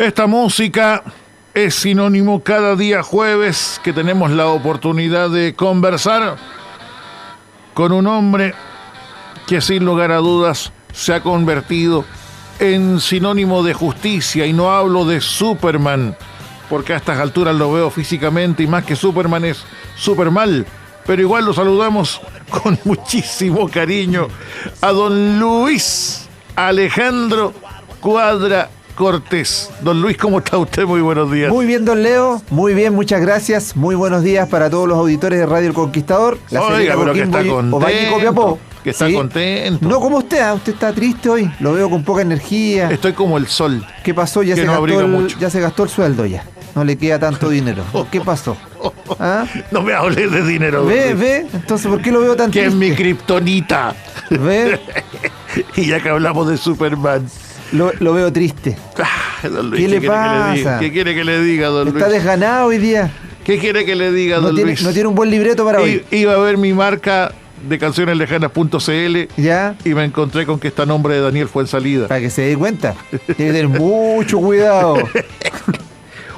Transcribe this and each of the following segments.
Esta música es sinónimo cada día jueves que tenemos la oportunidad de conversar con un hombre que sin lugar a dudas se ha convertido en sinónimo de justicia, y no hablo de Superman, porque a estas alturas lo veo físicamente y más que Superman es Supermal, pero igual lo saludamos con muchísimo cariño a don Luis Alejandro Cuadra Cortés. Don Luis, ¿cómo está usted? Muy buenos días. Muy bien, don Leo. Muy bien, muchas gracias. Muy buenos días para todos los auditores de Radio El Conquistador. Oiga, pero que está contento. Que está contento. No como usted, ¿eh? Usted está triste hoy. Lo veo con poca energía. Estoy como el sol. ¿Qué pasó? Ya se gastó el sueldo ya. No le queda tanto dinero. ¿Qué pasó? ¿Ah? No me hables de dinero. Ve. Entonces, ¿por qué lo veo tan triste? Que es mi kriptonita. Ve. Y ya que hablamos de Superman. Lo veo triste. Don Luis, ¿Qué le pasa? ¿Qué quiere que le diga, don Luis? Está desganado hoy día. ¿Qué quiere que le diga, don Luis? No tiene un buen libreto para hoy. Iba a ver mi marca de cancioneslejanas.cl. ¿Ya? Y me encontré con que está a nombre de Daniel Fuensalida. Para que se dé cuenta. Tiene que tener mucho cuidado.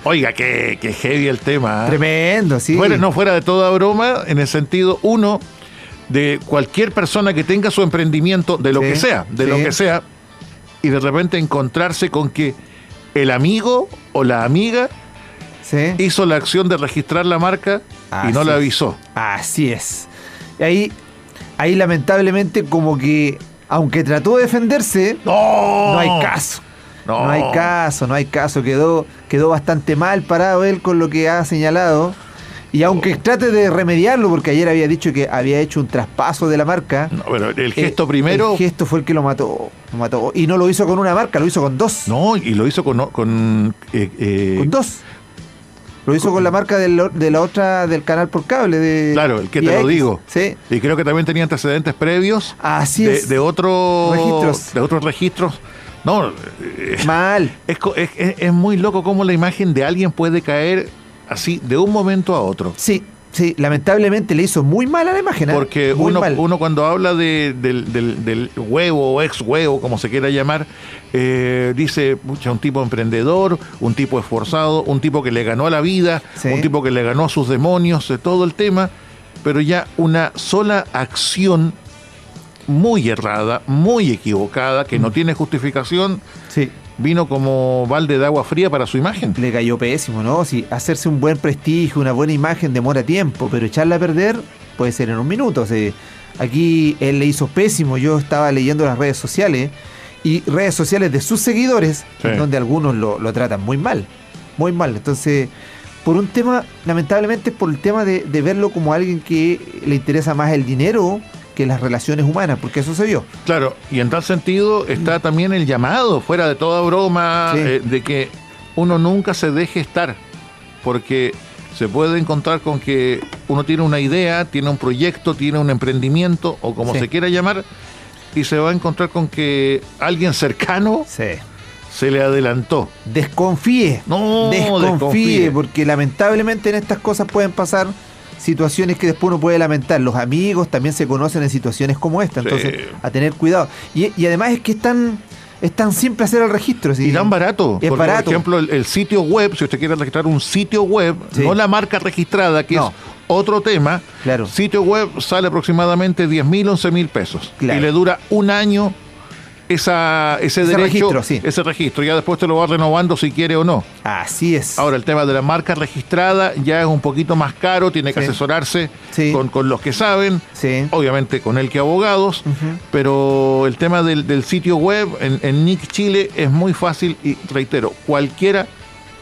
Oiga, qué heavy el tema. Tremendo, sí. Bueno, no fuera de toda broma, en el sentido, uno, de cualquier persona que tenga su emprendimiento, de lo que sea, y de repente encontrarse con que el amigo o la amiga hizo la acción de registrar la marca y no la avisó. Así es. Y ahí lamentablemente, como que aunque trató de defenderse, no hay caso. No hay caso. Quedó bastante mal parado él con lo que ha señalado. Y aunque trate de remediarlo, porque ayer había dicho que había hecho un traspaso de la marca. No, pero el gesto primero. El gesto fue el que lo mató. Y no lo hizo con una marca, lo hizo con dos. No, y lo hizo con dos. Lo hizo con la marca de la otra, del canal por cable. Claro, el que te lo digo. Sí. Y creo que también tenía antecedentes previos. Así es. De otros registros. De otros registros. No. Mal. Es muy loco cómo la imagen de alguien puede caer así de un momento a otro. Sí, lamentablemente le hizo muy mal a la imagen. Porque uno cuando habla del huevo o ex huevo, como se quiera llamar, dice, un tipo emprendedor, un tipo esforzado, un tipo que le ganó a la vida, un tipo que le ganó a sus demonios, todo el tema, pero ya una sola acción muy errada, muy equivocada, que no tiene justificación. Sí. Vino como balde de agua fría para su imagen. Le cayó pésimo, ¿no? Si hacerse un buen prestigio, una buena imagen demora tiempo, pero echarla a perder puede ser en un minuto. O sea, aquí él le hizo pésimo. Yo estaba leyendo las redes sociales y redes sociales de sus seguidores, en donde algunos lo tratan muy mal. Muy mal. Entonces, por un tema, lamentablemente, por el tema de verlo como alguien que le interesa más el dinero que las relaciones humanas, porque eso se vio. Claro, y en tal sentido está también el llamado, fuera de toda broma, de que uno nunca se deje estar, porque se puede encontrar con que uno tiene una idea, tiene un proyecto, tiene un emprendimiento, o como se quiera llamar, y se va a encontrar con que alguien cercano se le adelantó. Desconfíe, porque lamentablemente en estas cosas pueden pasar situaciones que después uno puede lamentar. Los amigos también se conocen en situaciones como esta, entonces a tener cuidado. Y además es que es tan simple hacer el registro. ¿Sí? Y tan barato. Es barato. Por ejemplo, el sitio web, si usted quiere registrar un sitio web, no la marca registrada, que es otro tema, sitio web sale aproximadamente 10.000, 11.000 pesos. Claro. Y le dura un año ese derecho, ese registro. Ya después te lo va renovando si quiere o no. Así es. Ahora, el tema de la marca registrada ya es un poquito más caro, tiene que asesorarse con los que saben, obviamente con él que abogados, pero el tema del sitio web en Nick Chile es muy fácil y, reitero, cualquiera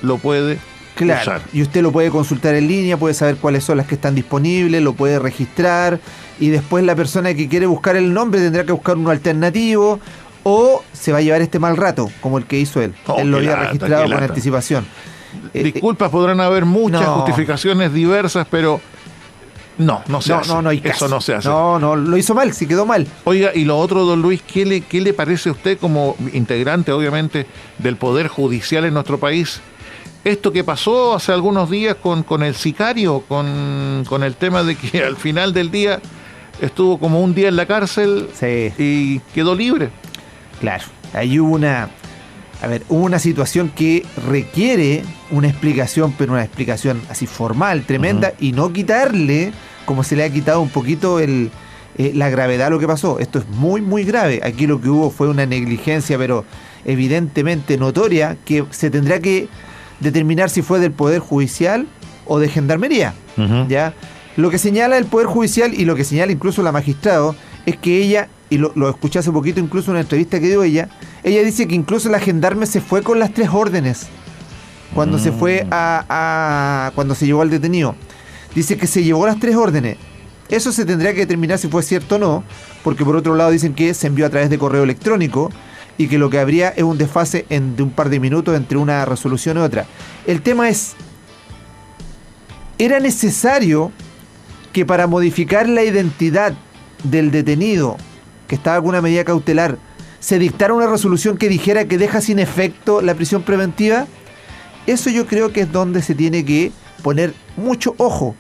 lo puede usar. Y usted lo puede consultar en línea, puede saber cuáles son las que están disponibles, lo puede registrar, y después la persona que quiere buscar el nombre tendrá que buscar uno alternativo, o se va a llevar este mal rato, como el que hizo él. Él lo había registrado con anticipación. Disculpas, podrán haber muchas justificaciones diversas, pero no se hace. No hay caso. Eso no se hace. No, lo hizo mal, sí quedó mal. Oiga, y lo otro, don Luis, ¿qué le parece a usted como integrante, obviamente, del Poder Judicial en nuestro país? Esto que pasó hace algunos días con el sicario, con el tema de que al final del día estuvo como un día en la cárcel y quedó libre. Claro, ahí hubo A ver, hubo una situación que requiere una explicación, pero una explicación así formal, tremenda, y no quitarle, como se le ha quitado un poquito la gravedad a lo que pasó. Esto es muy, muy grave. Aquí lo que hubo fue una negligencia, pero evidentemente notoria, que se tendrá que determinar si fue del Poder Judicial o de Gendarmería. ¿Ya? Lo que señala el Poder Judicial y lo que señala incluso la magistrado es que ella, y lo escuché hace poquito incluso en una entrevista que dio ella dice que incluso la gendarme se fue con las 3 órdenes cuando se fue cuando se llevó al detenido. Dice que se llevó las 3 órdenes. Eso se tendría que determinar si fue cierto o no, porque por otro lado dicen que se envió a través de correo electrónico y que lo que habría es un desfase de un par de minutos entre una resolución y otra. El tema es, ¿era necesario que para modificar la identidad del detenido que estaba con una medida cautelar se dictara una resolución que dijera que deja sin efecto la prisión preventiva? Eso yo creo que es donde se tiene que poner mucho ojo,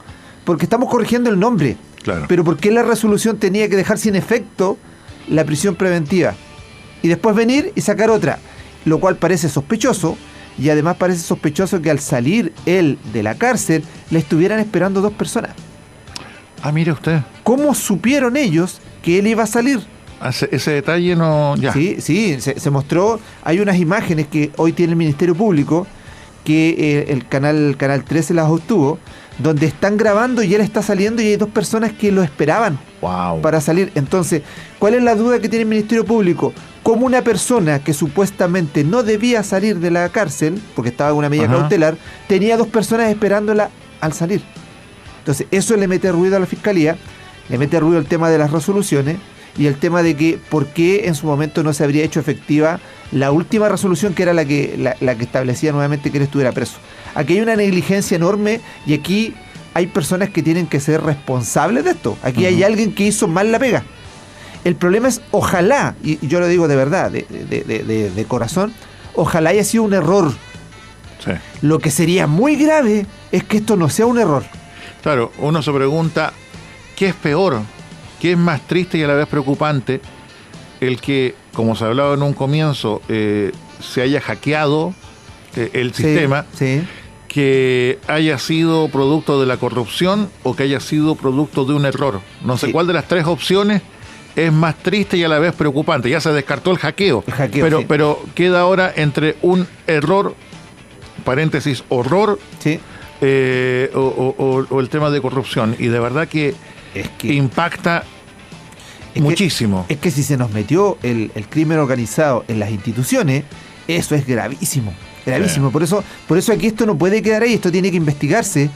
porque estamos corrigiendo el nombre. Claro. Pero ¿por qué la resolución tenía que dejar sin efecto la prisión preventiva? Y después venir y sacar otra, lo cual parece sospechoso, y además parece sospechoso que al salir él de la cárcel le estuvieran esperando 2 personas. Ah, mire usted. ¿Cómo supieron ellos que él iba a salir? Ese detalle no... Ya. Sí, se mostró. Hay unas imágenes que hoy tiene el Ministerio Público, que el canal 13 las obtuvo, donde están grabando y él está saliendo y hay 2 personas que lo esperaban para salir. Entonces, ¿cuál es la duda que tiene el Ministerio Público? ¿Cómo una persona que supuestamente no debía salir de la cárcel, porque estaba con una medida cautelar, tenía 2 personas esperándola al salir? Entonces, eso le mete ruido a la Fiscalía, le mete ruido el tema de las resoluciones y el tema de que por qué en su momento no se habría hecho efectiva la última resolución, que era la que establecía nuevamente que él estuviera preso. Aquí hay una negligencia enorme y aquí hay personas que tienen que ser responsables de esto. Aquí hay alguien que hizo mal la pega. El problema es, ojalá, y yo lo digo de verdad, de corazón, ojalá haya sido un error. Sí. Lo que sería muy grave es que esto no sea un error. Claro, uno se pregunta, ¿qué es peor? ¿Qué es más triste y a la vez preocupante? El que, como se hablaba en un comienzo, se haya hackeado el sistema, que haya sido producto de la corrupción o que haya sido producto de un error. No sé cuál de las 3 opciones es más triste y a la vez preocupante. Ya se descartó el hackeo, pero queda ahora entre un error, paréntesis, horror, o el tema de corrupción. Y de verdad que impacta muchísimo. Es que si se nos metió el crimen organizado en las instituciones, eso es gravísimo. Gravísimo. Sí. Por eso aquí esto no puede quedar ahí, esto tiene que investigarse.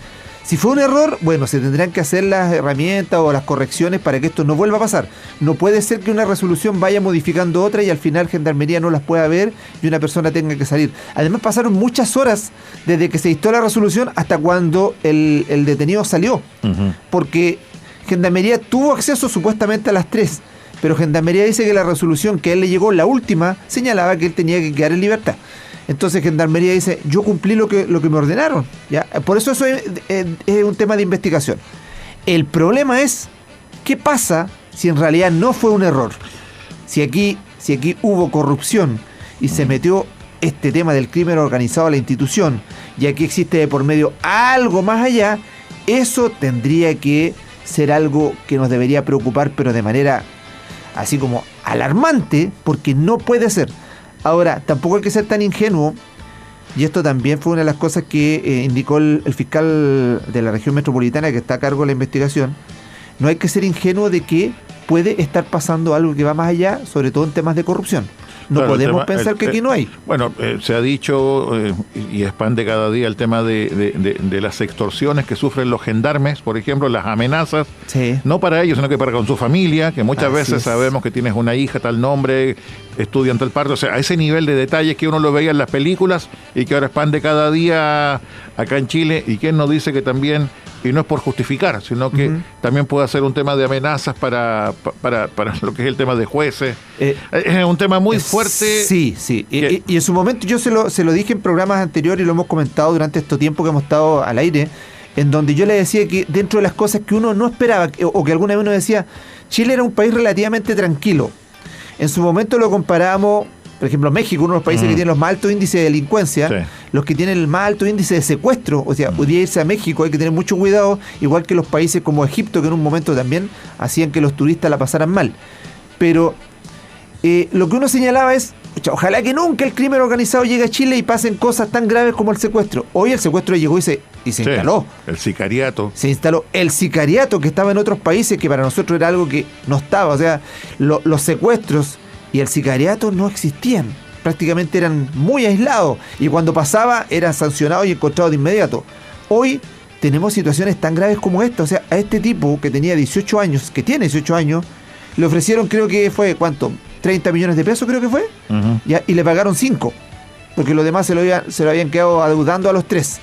Si fue un error, bueno, se tendrán que hacer las herramientas o las correcciones para que esto no vuelva a pasar. No puede ser que una resolución vaya modificando otra y al final Gendarmería no las pueda ver y una persona tenga que salir. Además pasaron muchas horas desde que se dictó la resolución hasta cuando el detenido salió. Porque Gendarmería tuvo acceso supuestamente a las 3, pero Gendarmería dice que la resolución que a él le llegó, la última, señalaba que él tenía que quedar en libertad. Entonces Gendarmería dice, yo cumplí lo que me ordenaron, ¿ya? Por eso es un tema de investigación. El problema es, ¿qué pasa si en realidad no fue un error? Si aquí hubo corrupción y se metió este tema del crimen organizado a la institución y aquí existe de por medio algo más allá, eso tendría que ser algo que nos debería preocupar, pero de manera así como alarmante, porque no puede ser. Ahora, tampoco hay que ser tan ingenuo, y esto también fue una de las cosas que indicó el fiscal de la región metropolitana que está a cargo de la investigación. No hay que ser ingenuo de que puede estar pasando algo que va más allá, sobre todo en temas de corrupción. No claro, podemos pensar que aquí no hay. Bueno, se ha dicho, y expande cada día el tema de las extorsiones que sufren los gendarmes, por ejemplo, las amenazas, no para ellos, sino que para con su familia, que muchas veces sabemos que tienes una hija, tal nombre, estudia en tal parte, o sea, a ese nivel de detalles que uno lo veía en las películas y que ahora expande cada día acá en Chile, y quien nos dice que también, y no es por justificar, sino que también puede ser un tema de amenazas para lo que es el tema de jueces. Es un tema muy fuerte. Sí. Y en su momento yo se lo dije en programas anteriores y lo hemos comentado durante este tiempo que hemos estado al aire, en donde yo le decía que dentro de las cosas que uno no esperaba, o que alguna vez uno decía, Chile era un país relativamente tranquilo. En su momento lo comparábamos Por ejemplo, México, uno de los países que tiene los más altos índices de delincuencia, Sí. los que tienen el más alto índice de secuestro. O sea, podría irse a México, hay que tener mucho cuidado, igual que los países como Egipto, que en un momento también hacían que los turistas la pasaran mal. Pero lo que uno señalaba es, ojalá que nunca el crimen organizado llegue a Chile y pasen cosas tan graves como el secuestro. Hoy el secuestro llegó y se instaló. El sicariato. Se instaló el sicariato, que estaba en otros países, que para nosotros era algo que no estaba. O sea, los secuestros y el sicariato no existían. Prácticamente eran muy aislados. Y cuando pasaba, eran sancionados y encontrados de inmediato. Hoy tenemos situaciones tan graves como esta. O sea, a este tipo que tenía 18 años, que tiene 18 años, le ofrecieron, creo que fue, ¿cuánto? 30 millones de pesos, creo que fue. Uh-huh. Ya, y le pagaron 5. Porque los demás se lo habían quedado adeudando a los 3.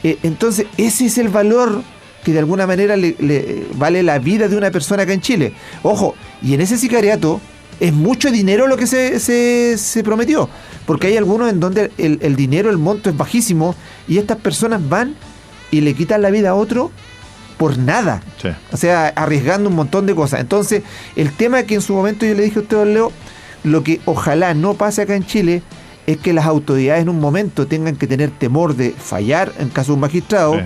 Entonces, ese es el valor que de alguna manera le vale la vida de una persona acá en Chile. Ojo, y en ese sicariato es mucho dinero lo que se prometió, porque hay algunos en donde el dinero, el monto es bajísimo, y estas personas van y le quitan la vida a otro por nada. Sí. O sea, arriesgando un montón de cosas. Entonces, el tema que en su momento yo le dije a usted, don Leo, lo que ojalá no pase acá en Chile es que las autoridades en un momento tengan que tener temor de fallar en caso de un magistrado, sí.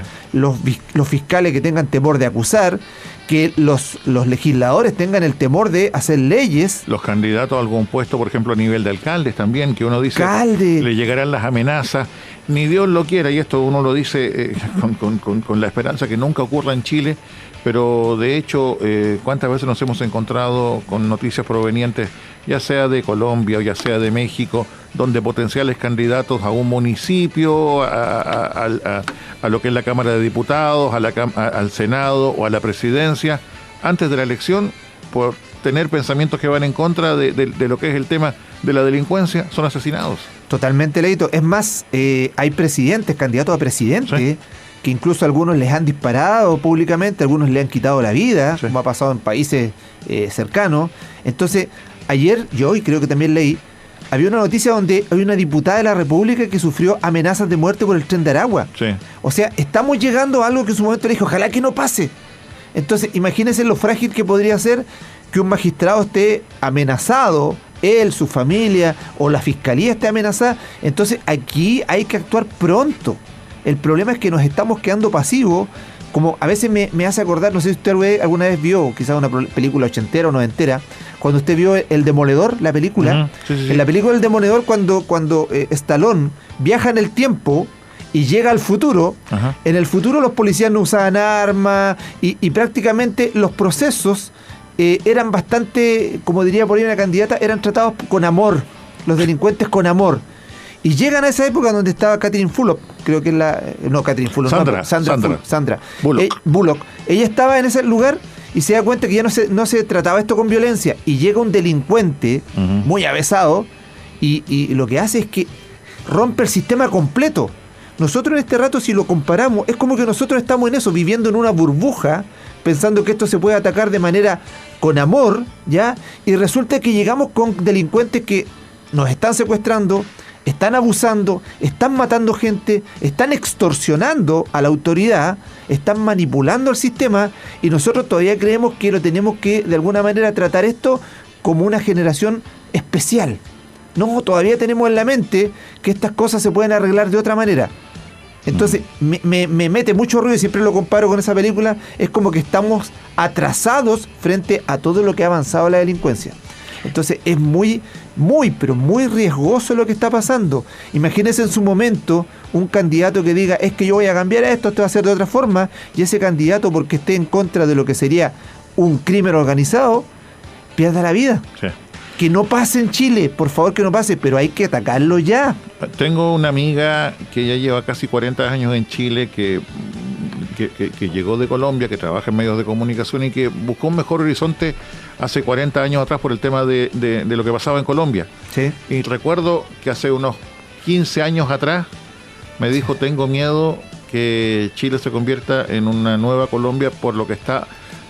Los fiscales que tengan temor de acusar, que los legisladores tengan el temor de hacer leyes. Los candidatos a algún puesto, por ejemplo, a nivel de alcaldes también, que uno dice, le llegarán las amenazas, ni Dios lo quiera, y esto uno lo dice con la esperanza que nunca ocurra en Chile, pero de hecho, ¿cuántas veces nos hemos encontrado con noticias provenientes, ya sea de Colombia o ya sea de México, donde potenciales candidatos a un municipio, a lo que es la Cámara de Diputados, al Senado o a la presidencia, antes de la elección, por tener pensamientos que van en contra de lo que es el tema de la delincuencia, son asesinados? Totalmente, Leito. Es más, hay presidentes, candidatos a presidente, ¿sí?, que incluso algunos les han disparado públicamente, algunos le han quitado la vida, sí, como ha pasado en países cercanos. Entonces, ayer yo, y creo que también leí, había una noticia donde hay una diputada de la República que sufrió amenazas de muerte por el Tren de Aragua. Sí. O sea, estamos llegando a algo que en su momento le dijo, ojalá que no pase. Entonces, imagínense lo frágil que podría ser que un magistrado esté amenazado, él, su familia o la fiscalía esté amenazada. Entonces, aquí hay que actuar pronto. El problema es que nos estamos quedando pasivos, como a veces me hace acordar, no sé si usted alguna vez vio quizás una película ochentera o noventera, cuando usted vio El Demoledor, la película. Uh-huh. Sí, sí. En la película El Demoledor, cuando Stallone viaja en el tiempo y llega al futuro, uh-huh, en el futuro los policías no usaban armas y prácticamente los procesos eran bastante, como diría por ahí una candidata, eran tratados con amor, los delincuentes con amor. Y llegan a esa época donde estaba Catherine Fulop, creo que es Sandra Bullock. Ella estaba en ese lugar y se da cuenta que ya no se trataba esto con violencia. Y llega un delincuente, uh-huh, muy avesado, y lo que hace es que rompe el sistema completo. Nosotros en este rato, si lo comparamos, es como que nosotros estamos en eso, viviendo en una burbuja, pensando que esto se puede atacar de manera con amor, ¿ya? Y resulta que llegamos con delincuentes que nos están secuestrando, están abusando, están matando gente, están extorsionando a la autoridad, están manipulando el sistema, y nosotros todavía creemos que lo tenemos que de alguna manera tratar esto como una generación especial. No, todavía tenemos en la mente que estas cosas se pueden arreglar de otra manera. Entonces me mete mucho ruido, y siempre lo comparo con esa película. Es como que estamos atrasados frente a todo lo que ha avanzado la delincuencia. Entonces es muy riesgoso lo que está pasando. Imagínense en su momento un candidato que diga, es que yo voy a cambiar esto va a ser de otra forma, y ese candidato, porque esté en contra de lo que sería un crimen organizado, pierda la vida. Sí. Que no pase en Chile, por favor, que no pase, pero hay que atacarlo ya. Tengo una amiga que ya lleva casi 40 años en Chile, que llegó de Colombia, que trabaja en medios de comunicación y que buscó un mejor horizonte hace 40 años atrás por el tema de lo que pasaba en Colombia. Sí. Y recuerdo que hace unos 15 años atrás me dijo, tengo miedo que Chile se convierta en una nueva Colombia por lo que está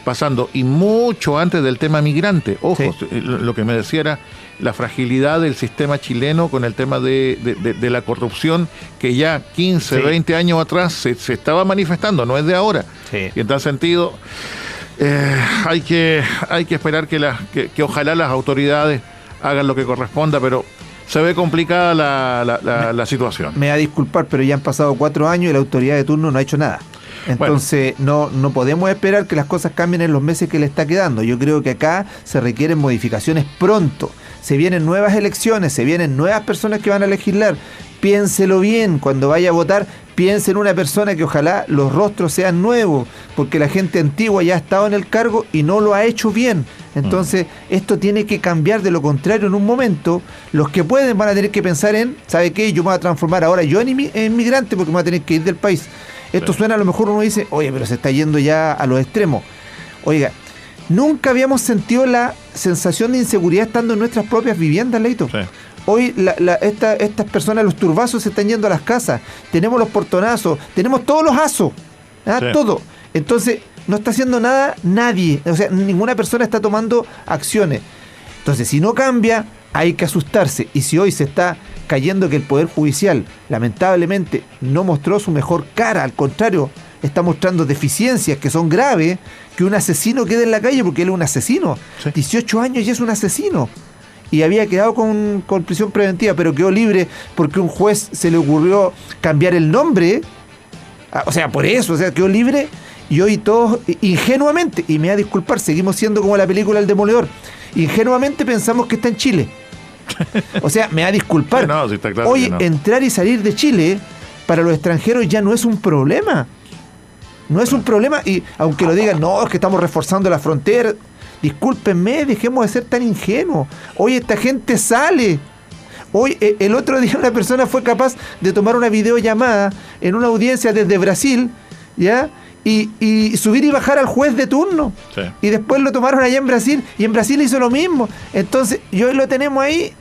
pasando, y mucho antes del tema migrante. Ojo, sí, lo que me decía era la fragilidad del sistema chileno con el tema de la corrupción, que ya 15, sí, 20 años atrás se estaba manifestando, no es de ahora. Sí. Y en tal sentido, hay que esperar que ojalá las autoridades hagan lo que corresponda, pero se ve complicada la situación. Me va a disculpar, pero ya han pasado 4 años y la autoridad de turno no ha hecho nada. Entonces, no podemos esperar que las cosas cambien en los meses que le está quedando. Yo creo que acá se requieren modificaciones pronto. Se vienen nuevas elecciones, se vienen nuevas personas que van a legislar. Piénselo bien, cuando vaya a votar, piense en una persona que ojalá los rostros sean nuevos, porque la gente antigua ya ha estado en el cargo y no lo ha hecho bien. Entonces, esto tiene que cambiar. De lo contrario, en un momento, los que pueden van a tener que pensar en, ¿sabe qué? Yo me voy a transformar ahora yo en inmigrante porque me voy a tener que ir del país. Esto suena, a lo mejor uno dice, oye, pero se está yendo ya a los extremos. Oiga, nunca habíamos sentido la sensación de inseguridad estando en nuestras propias viviendas, Leito. Sí. Hoy estas personas, los turbazos, se están yendo a las casas. Tenemos los portonazos, tenemos todos los asos, sí. Todo. Entonces, no está haciendo nada nadie. O sea, ninguna persona está tomando acciones. Entonces, si no cambia, hay que asustarse. Y si hoy se está cayendo que el Poder Judicial, lamentablemente, no mostró su mejor cara, al contrario, está mostrando deficiencias que son graves, que un asesino quede en la calle porque él es un asesino. Sí. 18 años y es un asesino. Y había quedado con prisión preventiva, pero quedó libre porque un juez se le ocurrió cambiar el nombre. O sea, por eso, quedó libre. Y hoy todos, ingenuamente, y me va a disculpar, seguimos siendo como la película El Demoledor, ingenuamente pensamos que está en Chile. O sea, me va a disculpar. No, sí, está claro. Hoy entrar y salir de Chile para los extranjeros ya no es un problema. No es un problema. Y aunque lo digan, no, es que estamos reforzando la frontera. Discúlpenme, dejemos de ser tan ingenuos. Hoy esta gente sale. Hoy, el otro día, una persona fue capaz de tomar una videollamada en una audiencia desde Brasil, ¿ya? Y subir y bajar al juez de turno. Sí. Y después lo tomaron allá en Brasil, y en Brasil hizo lo mismo. Entonces, y hoy lo tenemos ahí,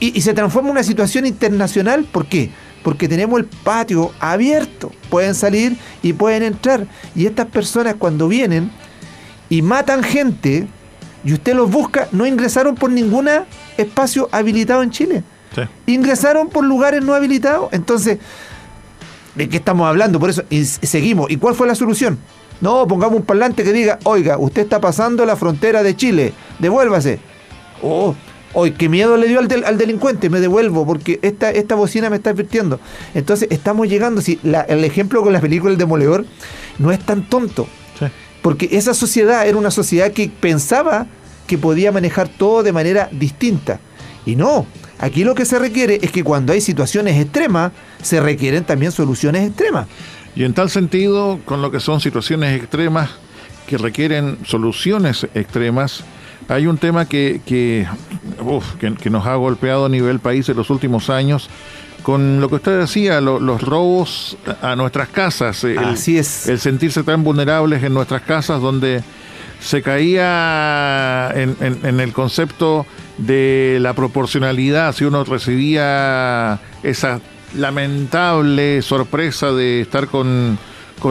y se transforma en una situación internacional. ¿Por qué? Porque tenemos el patio abierto. Pueden salir y pueden entrar. Y estas personas, cuando vienen y matan gente, y usted los busca, no ingresaron por ningún espacio habilitado en Chile. Sí. Ingresaron por lugares no habilitados. Entonces, ¿de qué estamos hablando? Por eso, y seguimos. ¿Y cuál fue la solución? No, pongamos un parlante que diga, oiga, usted está pasando la frontera de Chile, devuélvase. Qué miedo le dio al delincuente, me devuelvo, porque esta bocina me está advirtiendo. Entonces, estamos llegando, el ejemplo con la película El Demoledor no es tan tonto. Sí. Porque esa sociedad era una sociedad que pensaba que podía manejar todo de manera distinta. Y no, aquí lo que se requiere es que cuando hay situaciones extremas, se requieren también soluciones extremas. Y en tal sentido, con lo que son situaciones extremas que requieren soluciones extremas, hay un tema que nos ha golpeado a nivel país en los últimos años, con lo que usted decía, los robos a nuestras casas. Así es. El sentirse tan vulnerables en nuestras casas, donde se caía en el concepto de la proporcionalidad. Si uno recibía esa lamentable sorpresa de estar con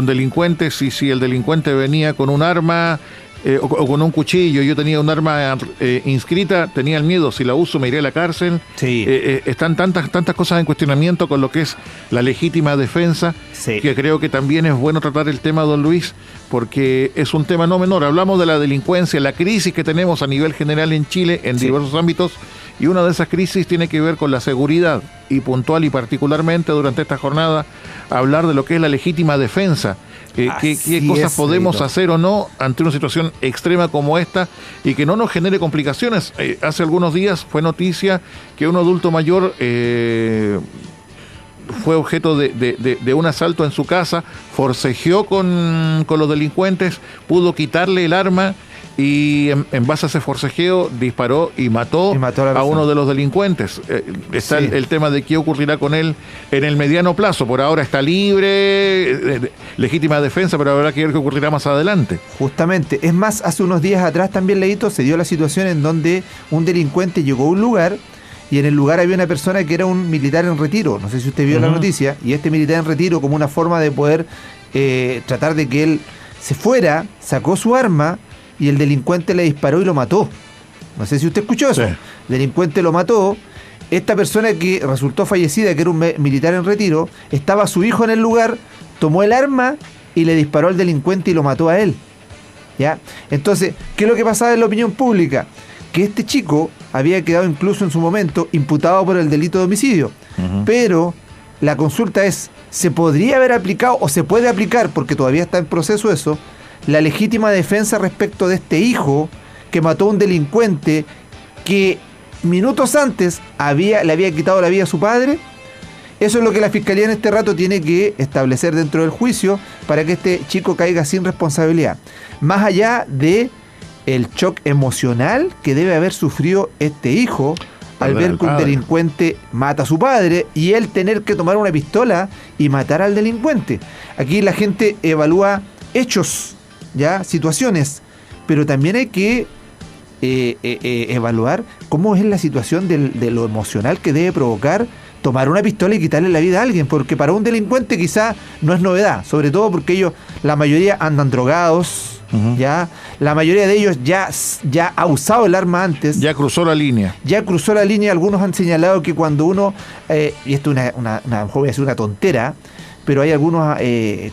delincuentes, y si el delincuente venía con un arma o con un cuchillo, yo tenía un arma inscrita, tenía el miedo, si la uso me iré a la cárcel. Sí. Están tantas cosas en cuestionamiento con lo que es la legítima defensa, sí, que creo que también es bueno tratar el tema, don Luis, porque es un tema no menor. Hablamos de la delincuencia, la crisis que tenemos a nivel general en Chile en diversos ámbitos, y una de esas crisis tiene que ver con la seguridad, y puntual y particularmente durante esta jornada hablar de lo que es la legítima defensa. ¿Qué cosas podemos hacer o no ante una situación extrema como esta y que no nos genere complicaciones? Hace algunos días fue noticia que un adulto mayor fue objeto de un asalto en su casa, forcejeó con los delincuentes, pudo quitarle el arma, y en base a ese forcejeo disparó y mató a uno de los delincuentes. Está el tema de qué ocurrirá con él en el mediano plazo. Por ahora está libre, legítima defensa, pero habrá que ver qué ocurrirá más adelante. Justamente, es más, hace unos días atrás también, Leito, se dio la situación en donde un delincuente llegó a un lugar, y en el lugar había una persona que era un militar en retiro. No sé si usted vio la noticia, y este militar en retiro, como una forma de poder tratar de que él se fuera, sacó su arma, y el delincuente le disparó y lo mató. No sé si usted escuchó eso. Sí. El delincuente lo mató. Esta persona que resultó fallecida, que era un militar en retiro, estaba su hijo en el lugar, tomó el arma y le disparó al delincuente y lo mató a él. ¿Ya? Entonces, ¿qué es lo que pasaba en la opinión pública? que este chico había quedado incluso en su momento imputado por el delito de homicidio. Pero la consulta es, ¿se podría haber aplicado o se puede aplicar, porque todavía está en proceso eso, la legítima defensa respecto de este hijo que mató a un delincuente que minutos antes le había quitado la vida a su padre? Eso es lo que la Fiscalía en este rato tiene que establecer dentro del juicio para que este chico caiga sin responsabilidad. Más allá de el shock emocional que debe haber sufrido este hijo al ver que un delincuente mata a su padre y él tener que tomar una pistola y matar al delincuente. Aquí la gente evalúa hechos, ya, situaciones, pero también hay que evaluar cómo es la situación de lo emocional que debe provocar tomar una pistola y quitarle la vida a alguien, porque para un delincuente quizá no es novedad, sobre todo porque ellos, la mayoría andan drogados, ya, la mayoría de ellos ya ha usado el arma antes. Ya cruzó la línea. Algunos han señalado que cuando uno, y esto es una tontera, pero hay algunos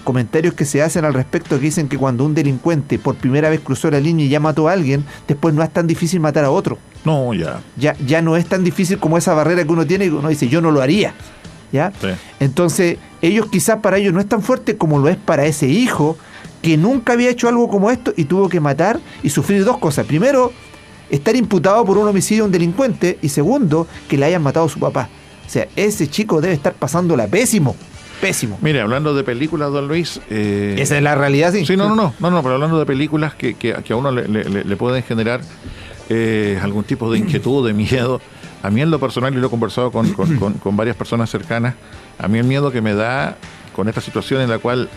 comentarios que se hacen al respecto que dicen que cuando un delincuente por primera vez cruzó la línea y ya mató a alguien, después no es tan difícil matar a otro. No, ya. Ya no es tan difícil como esa barrera que uno tiene y uno dice, yo no lo haría. ¿Ya? Sí. Entonces, quizás para ellos no es tan fuerte como lo es para ese hijo que nunca había hecho algo como esto y tuvo que matar y sufrir dos cosas. Primero, estar imputado por un homicidio a un delincuente, y segundo, que le hayan matado a su papá. O sea, ese chico debe estar pasándola pésimo. Mire, hablando de películas, don Luis... ¿Esa es la realidad, sí? Sí, no, pero hablando de películas que a uno le pueden generar algún tipo de inquietud, de miedo. A mí en lo personal, y lo he conversado con varias personas cercanas, a mí el miedo que me da con esta situación en la cual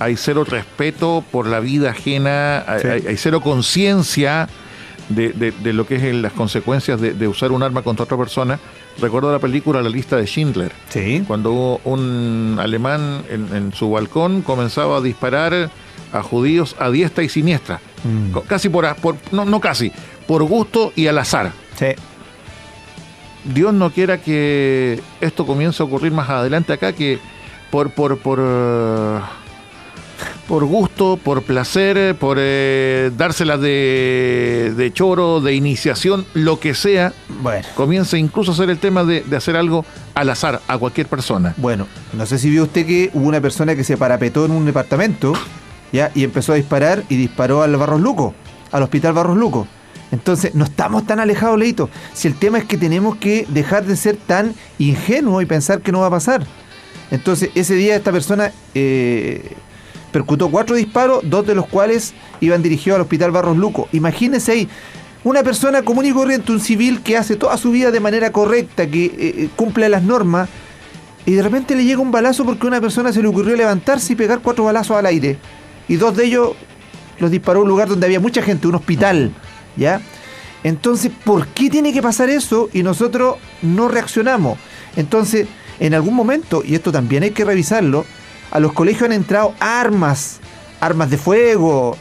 hay cero respeto por la vida ajena, sí. hay cero conciencia de lo que es las consecuencias de usar un arma contra otra persona. Recuerdo la película La lista de Schindler, sí, cuando un alemán en su balcón comenzaba a disparar a judíos a diestra y siniestra, casi por gusto y al azar. Sí. Dios no quiera que esto comience a ocurrir más adelante acá, que por gusto, por placer, por dárselas de choro, de iniciación, lo que sea, bueno, comienza incluso a ser el tema de hacer algo al azar a cualquier persona. Bueno, no sé si vio usted que hubo una persona que se parapetó en un departamento, ¿ya? Y empezó a disparar y disparó al Barros Luco, al Hospital Barros Luco. Entonces, no estamos tan alejados, Leito. Si el tema es que tenemos que dejar de ser tan ingenuos y pensar que no va a pasar. Entonces, ese día esta persona percutó 4 disparos, 2 de los cuales iban dirigidos al Hospital Barros Luco. Imagínense ahí, una persona común y corriente, un civil que hace toda su vida de manera correcta, que cumple las normas, y de repente le llega un balazo porque a una persona se le ocurrió levantarse y pegar 4 balazos al aire. Y 2 de ellos los disparó a un lugar donde había mucha gente, un hospital, ¿ya? Entonces, ¿por qué tiene que pasar eso y nosotros no reaccionamos? Entonces, en algún momento, y esto también hay que revisarlo, a los colegios han entrado armas de fuego,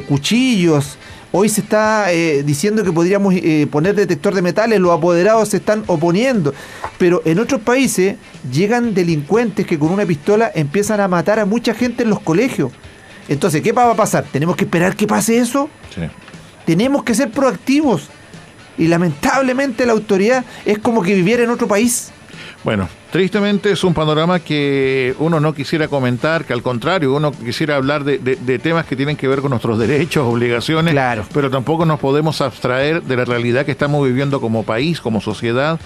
cuchillos. Hoy se está diciendo que podríamos poner detector de metales, los apoderados se están oponiendo. Pero en otros países llegan delincuentes que con una pistola empiezan a matar a mucha gente en los colegios. Entonces, ¿qué va a pasar? ¿Tenemos que esperar que pase eso? Sí. Tenemos que ser proactivos. Y lamentablemente la autoridad es como que viviera en otro país. Bueno, tristemente es un panorama que uno no quisiera comentar, que al contrario, uno quisiera hablar de temas que tienen que ver con nuestros derechos, obligaciones, claro, pero tampoco nos podemos abstraer de la realidad que estamos viviendo como país, como sociedad,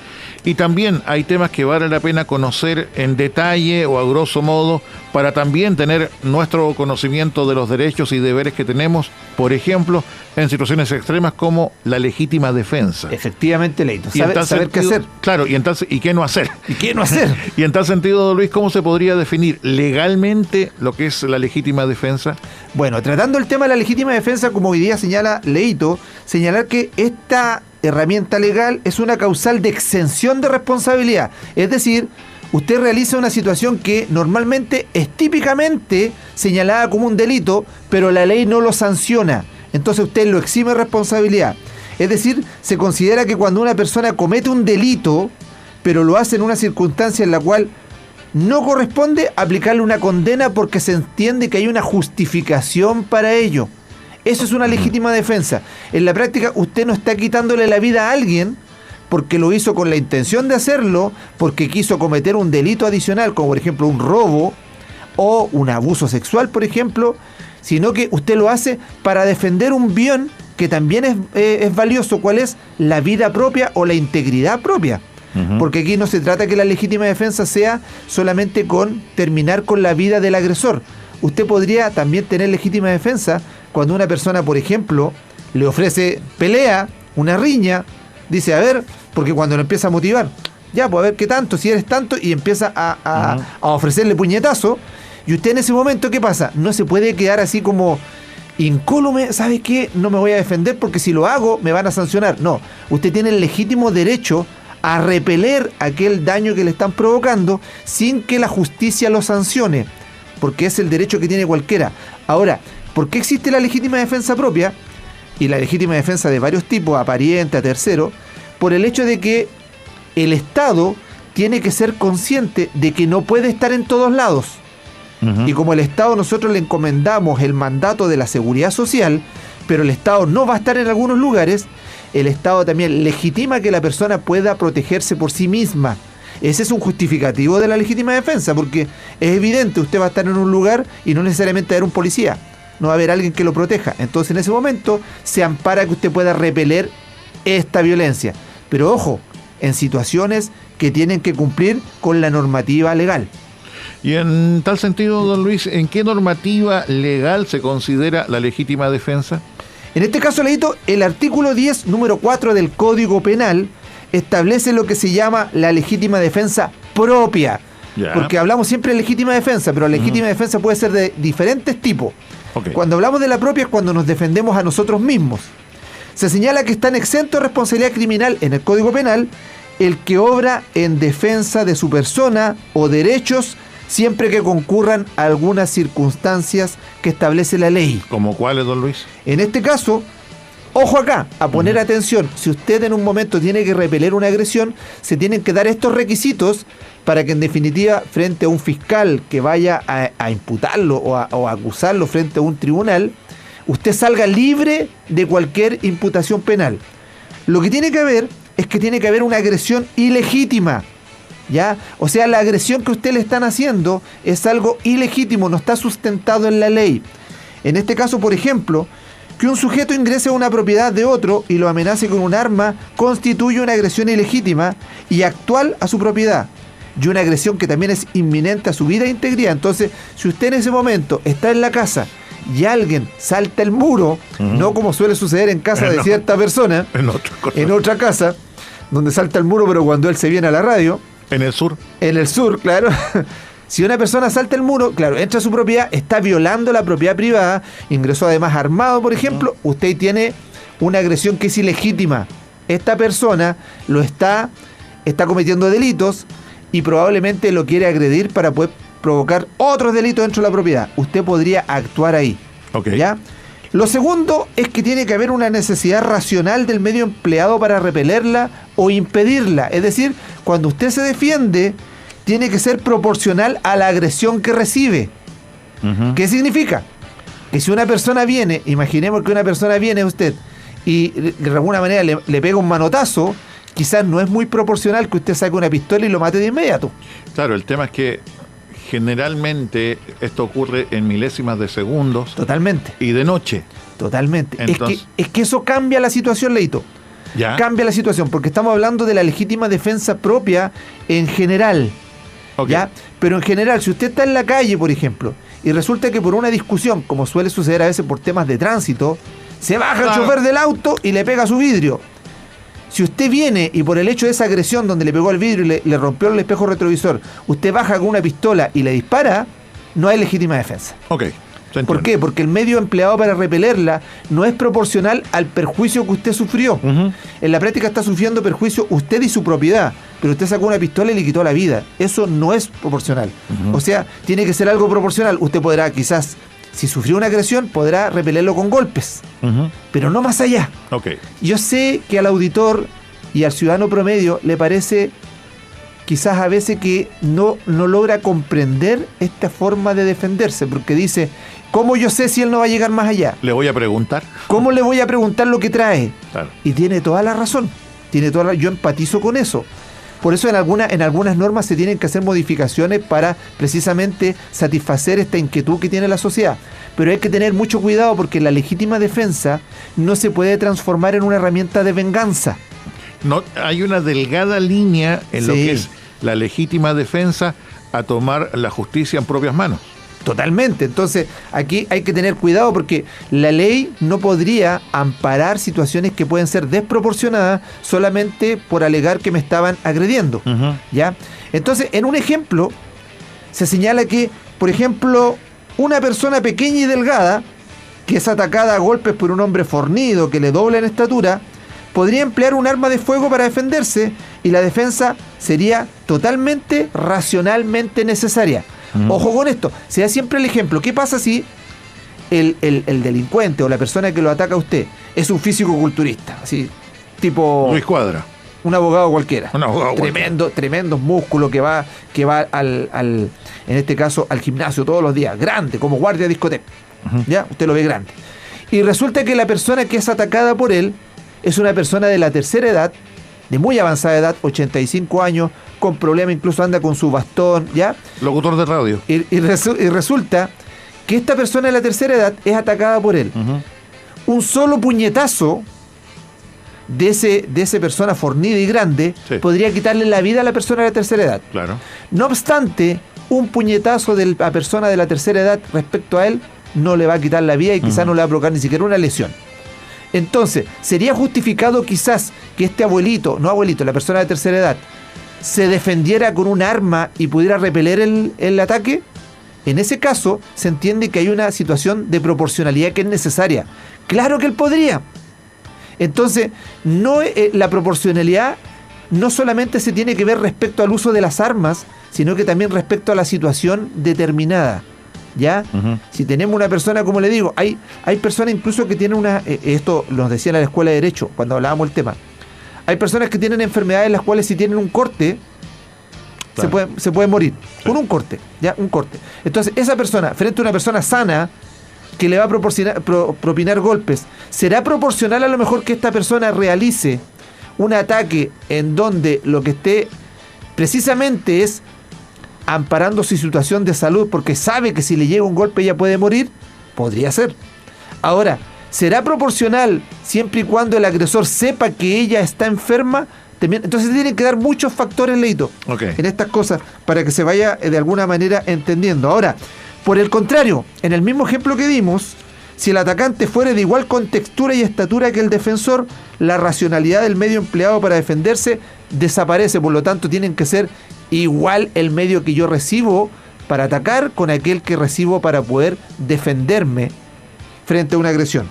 y también hay temas que vale la pena conocer en detalle o a grosso modo para también tener nuestro conocimiento de los derechos y deberes que tenemos, por ejemplo, en situaciones extremas como la legítima defensa. Efectivamente, Leito. Saber qué hacer. Claro, y qué no hacer. ¿Y qué no hacer? Y en tal sentido, Luis, ¿cómo se podría definir legalmente lo que es la legítima defensa? Bueno, tratando el tema de la legítima defensa, como hoy día señala Leito, señalar que esta herramienta legal es una causal de exención de responsabilidad. Es decir, usted realiza una situación que normalmente es típicamente señalada como un delito, pero la ley no lo sanciona. Entonces usted lo exime de responsabilidad. Es decir, se considera que cuando una persona comete un delito, pero lo hace en una circunstancia en la cual no corresponde aplicarle una condena porque se entiende que hay una justificación para ello. Eso es una legítima defensa. En la práctica, usted no está quitándole la vida a alguien porque lo hizo con la intención de hacerlo, porque quiso cometer un delito adicional, como por ejemplo un robo o un abuso sexual, por ejemplo, sino que usted lo hace para defender un bien que también es valioso. ¿Cuál es? La vida propia o la integridad propia. Porque aquí no se trata que la legítima defensa sea solamente con terminar con la vida del agresor. Usted podría también tener legítima defensa cuando una persona, por ejemplo, le ofrece pelea, una riña, dice, a ver, porque cuando lo empieza a motivar, ya, pues a ver qué tanto, si eres tanto, y empieza a ofrecerle puñetazo, y usted en ese momento, ¿qué pasa? No se puede quedar así como incólume, ¿sabe qué? No me voy a defender porque si lo hago me van a sancionar. No, usted tiene el legítimo derecho a repeler aquel daño que le están provocando sin que la justicia lo sancione, porque es el derecho que tiene cualquiera. Ahora, ¿por qué existe la legítima defensa propia? Y la legítima defensa de varios tipos, a pariente, a tercero, por el hecho de que el Estado tiene que ser consciente de que no puede estar en todos lados. Y como el Estado nosotros le encomendamos el mandato de la seguridad social, pero el Estado no va a estar en algunos lugares, el Estado también legitima que la persona pueda protegerse por sí misma. Ese es un justificativo de la legítima defensa, porque es evidente, usted va a estar en un lugar y no necesariamente va a haber un policía, no va a haber alguien que lo proteja. Entonces en ese momento se ampara que usted pueda repeler esta violencia. Pero ojo, en situaciones que tienen que cumplir con la normativa legal. Y en tal sentido, don Luis, ¿en qué normativa legal se considera la legítima defensa? En este caso, Leito, el artículo 10, número 4 del Código Penal establece lo que se llama la legítima defensa propia. Ya. Porque hablamos siempre de legítima defensa, pero la legítima defensa puede ser de diferentes tipos. Okay. Cuando hablamos de la propia es cuando nos defendemos a nosotros mismos. Se señala que están exentos de responsabilidad criminal en el Código Penal el que obra en defensa de su persona o derechos siempre que concurran algunas circunstancias que establece la ley. ¿Como cuáles, don Luis? En este caso, ojo acá, a poner atención, si usted en un momento tiene que repeler una agresión, se tienen que dar estos requisitos para que en definitiva, frente a un fiscal que vaya a imputarlo o a acusarlo frente a un tribunal, usted salga libre de cualquier imputación penal. Lo que tiene que haber es que tiene que haber una agresión ilegítima. ¿Ya? O sea, la agresión que usted le están haciendo es algo ilegítimo, no está sustentado en la ley. En este caso, por ejemplo, que un sujeto ingrese a una propiedad de otro y lo amenace con un arma constituye una agresión ilegítima y actual a su propiedad. Y una agresión que también es inminente a su vida e integridad. Entonces, si usted en ese momento está en la casa y alguien salta el muro, no como suele suceder en casa de cierta persona, en otra casa, donde salta el muro, pero cuando él se viene a la radio. En el sur. En el sur, claro. Si una persona salta el muro, claro, entra a su propiedad, está violando la propiedad privada, ingresó además armado, por ejemplo, usted tiene una agresión que es ilegítima. Esta persona lo está cometiendo delitos y probablemente lo quiere agredir para poder provocar otros delitos dentro de la propiedad. Usted podría actuar ahí. Okay. ¿Ya? Lo segundo es que tiene que haber una necesidad racional del medio empleado para repelerla o impedirla. Es decir, cuando usted se defiende, tiene que ser proporcional a la agresión que recibe. ¿Qué significa? Que si una persona viene, imaginemos que una persona viene a usted y de alguna manera le pega un manotazo, quizás no es muy proporcional que usted saque una pistola y lo mate de inmediato. Claro, el tema es que generalmente esto ocurre en milésimas de segundos. Totalmente. Y de noche. Totalmente. Entonces, es que eso cambia la situación, Leito. ¿Ya? Cambia la situación, porque estamos hablando de la legítima defensa propia en general. Okay. ¿Ya? Pero en general, si usted está en la calle, por ejemplo, y resulta que por una discusión, como suele suceder a veces por temas de tránsito, se baja el chofer del auto y le pega su vidrio. Si usted viene y por el hecho de esa agresión donde le pegó el vidrio y le rompió el espejo retrovisor, usted baja con una pistola y le dispara, no hay legítima defensa. Ok. ¿Por qué? Porque el medio empleado para repelerla no es proporcional al perjuicio que usted sufrió. En la práctica está sufriendo perjuicio usted y su propiedad, pero usted sacó una pistola y le quitó la vida. Eso no es proporcional. O sea, tiene que ser algo proporcional. Usted podrá quizás, si sufrió una agresión, podrá repelerlo con golpes, pero no más allá. Okay. Yo sé que al auditor y al ciudadano promedio le parece quizás a veces que no logra comprender esta forma de defenderse, porque dice, ¿cómo yo sé si él no va a llegar más allá? Le voy a preguntar. ¿Cómo le voy a preguntar lo que trae? Claro. Y tiene toda la razón. Yo empatizo con eso. Por eso en algunas normas se tienen que hacer modificaciones para precisamente satisfacer esta inquietud que tiene la sociedad. Pero hay que tener mucho cuidado porque la legítima defensa no se puede transformar en una herramienta de venganza. No, hay una delgada línea en lo que es la legítima defensa a tomar la justicia en propias manos. Totalmente. Entonces, aquí hay que tener cuidado porque la ley no podría amparar situaciones que pueden ser desproporcionadas solamente por alegar que me estaban agrediendo. Uh-huh. ¿Ya? Entonces, en un ejemplo, se señala que, por ejemplo, una persona pequeña y delgada, que es atacada a golpes por un hombre fornido que le dobla en estatura, podría emplear un arma de fuego para defenderse y la defensa sería totalmente racionalmente necesaria. Ojo con esto, se da siempre el ejemplo. ¿Qué pasa si el delincuente o la persona que lo ataca a usted es un físico-culturista? Así, tipo Luis Cuadra. Un abogado cualquiera. Un abogado tremendos músculos que va en este caso, al gimnasio todos los días. Grande, como guardia de discoteca. Uh-huh. ¿Ya? Usted lo ve grande. Y resulta que la persona que es atacada por él es una persona de la tercera edad, de muy avanzada edad, 85 años, con problemas, incluso anda con su bastón, ¿ya? Locutor de radio. Y resulta que esta persona de la tercera edad es atacada por él. Uh-huh. Un solo puñetazo de esa persona fornida y grande podría quitarle la vida a la persona de la tercera edad. Claro. No obstante, un puñetazo de la persona de la tercera edad respecto a él no le va a quitar la vida y quizás no le va a provocar ni siquiera una lesión. Entonces, ¿sería justificado quizás que este la persona de tercera edad, se defendiera con un arma y pudiera repeler el ataque? En ese caso, se entiende que hay una situación de proporcionalidad que es necesaria. Claro que él podría. Entonces, la proporcionalidad no solamente se tiene que ver respecto al uso de las armas, sino que también respecto a la situación determinada. ¿Ya? Uh-huh. Si tenemos una persona, como le digo, hay personas incluso que tienen esto nos decían en la escuela de Derecho cuando hablábamos del tema, hay personas que tienen enfermedades en las cuales si tienen un corte, claro, se pueden morir, con un corte, ¿ya? Un corte. Entonces, esa persona, frente a una persona sana, que le va a propinar golpes, ¿será proporcional a lo mejor que esta persona realice un ataque en donde lo que esté precisamente es amparando su situación de salud porque sabe que si le llega un golpe ella puede morir? Podría ser. Ahora, ¿será proporcional siempre y cuando el agresor sepa que ella está enferma? Entonces tienen que dar muchos factores, Leito, en estas cosas para que se vaya de alguna manera entendiendo. Ahora, por el contrario, en el mismo ejemplo que dimos, si el atacante fuera de igual contextura y estatura que el defensor, la racionalidad del medio empleado para defenderse desaparece, por lo tanto tienen que ser igual el medio que yo recibo para atacar con aquel que recibo para poder defenderme frente a una agresión.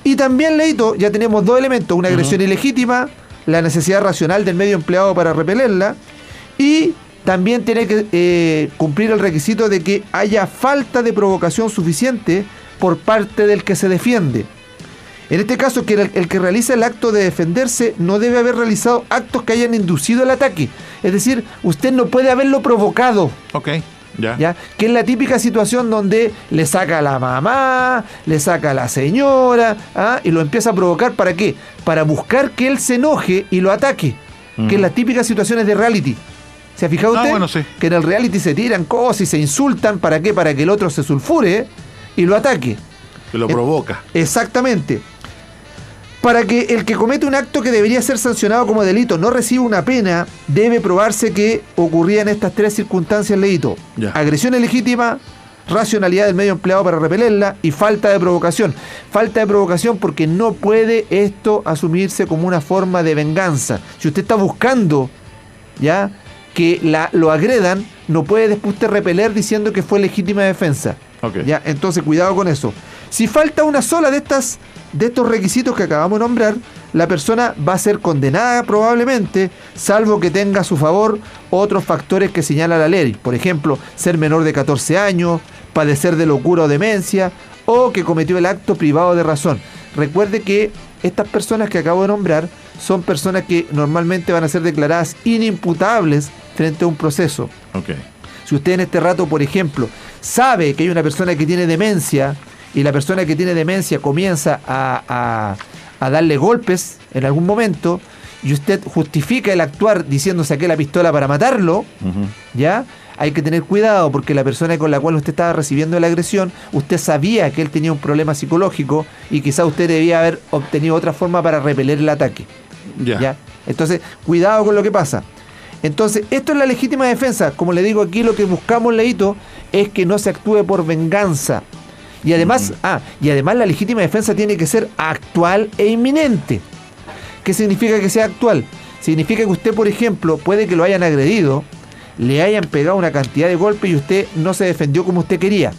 Y también, Leito, ya tenemos dos elementos, una agresión ilegítima, la necesidad racional del medio empleado para repelerla, y también tiene que cumplir el requisito de que haya falta de provocación suficiente por parte del que se defiende. En este caso, que el que realiza el acto de defenderse no debe haber realizado actos que hayan inducido el ataque. Es decir, usted no puede haberlo provocado. ¿Ya? Que es la típica situación donde le saca a la mamá, le saca a la señora, y lo empieza a provocar. ¿Para qué? Para buscar que él se enoje y lo ataque. Que es las típicas situaciones de reality. ¿Se ha fijado usted? Bueno, sí. Que en el reality se tiran cosas y se insultan. ¿Para qué? Para que el otro se sulfure y lo ataque. Que lo provoca. Exactamente. Para que el que comete un acto que debería ser sancionado como delito no reciba una pena, debe probarse que ocurría en estas tres circunstancias, Leito. Agresión ilegítima, racionalidad del medio empleado para repelerla y falta de provocación. Falta de provocación porque no puede esto asumirse como una forma de venganza. Si usted está buscando ya que lo agredan, no puede después usted repeler diciendo que fue legítima defensa. ¿Ya? Entonces, cuidado con eso. Si falta una sola de estos requisitos que acabamos de nombrar, la persona va a ser condenada probablemente, salvo que tenga a su favor otros factores que señala la ley. Por ejemplo, ser menor de 14 años, padecer de locura o demencia, o que cometió el acto privado de razón. Recuerde que estas personas que acabo de nombrar son personas que normalmente van a ser declaradas inimputables frente a un proceso. Ok. Si usted en este rato, por ejemplo, sabe que hay una persona que tiene demencia y la persona que tiene demencia comienza a darle golpes en algún momento y usted justifica el actuar diciendo saqué la pistola para matarlo, ¿ya? Hay que tener cuidado porque la persona con la cual usted estaba recibiendo la agresión, usted sabía que él tenía un problema psicológico y quizá usted debía haber obtenido otra forma para repeler el ataque. ¿Ya? Entonces, cuidado con lo que pasa. Entonces, esto es la legítima defensa. Como le digo aquí, lo que buscamos, Leito, es que no se actúe por venganza. Y además, la legítima defensa tiene que ser actual e inminente. ¿Qué significa que sea actual? Significa que usted, por ejemplo, puede que lo hayan agredido, le hayan pegado una cantidad de golpes y usted no se defendió como usted quería.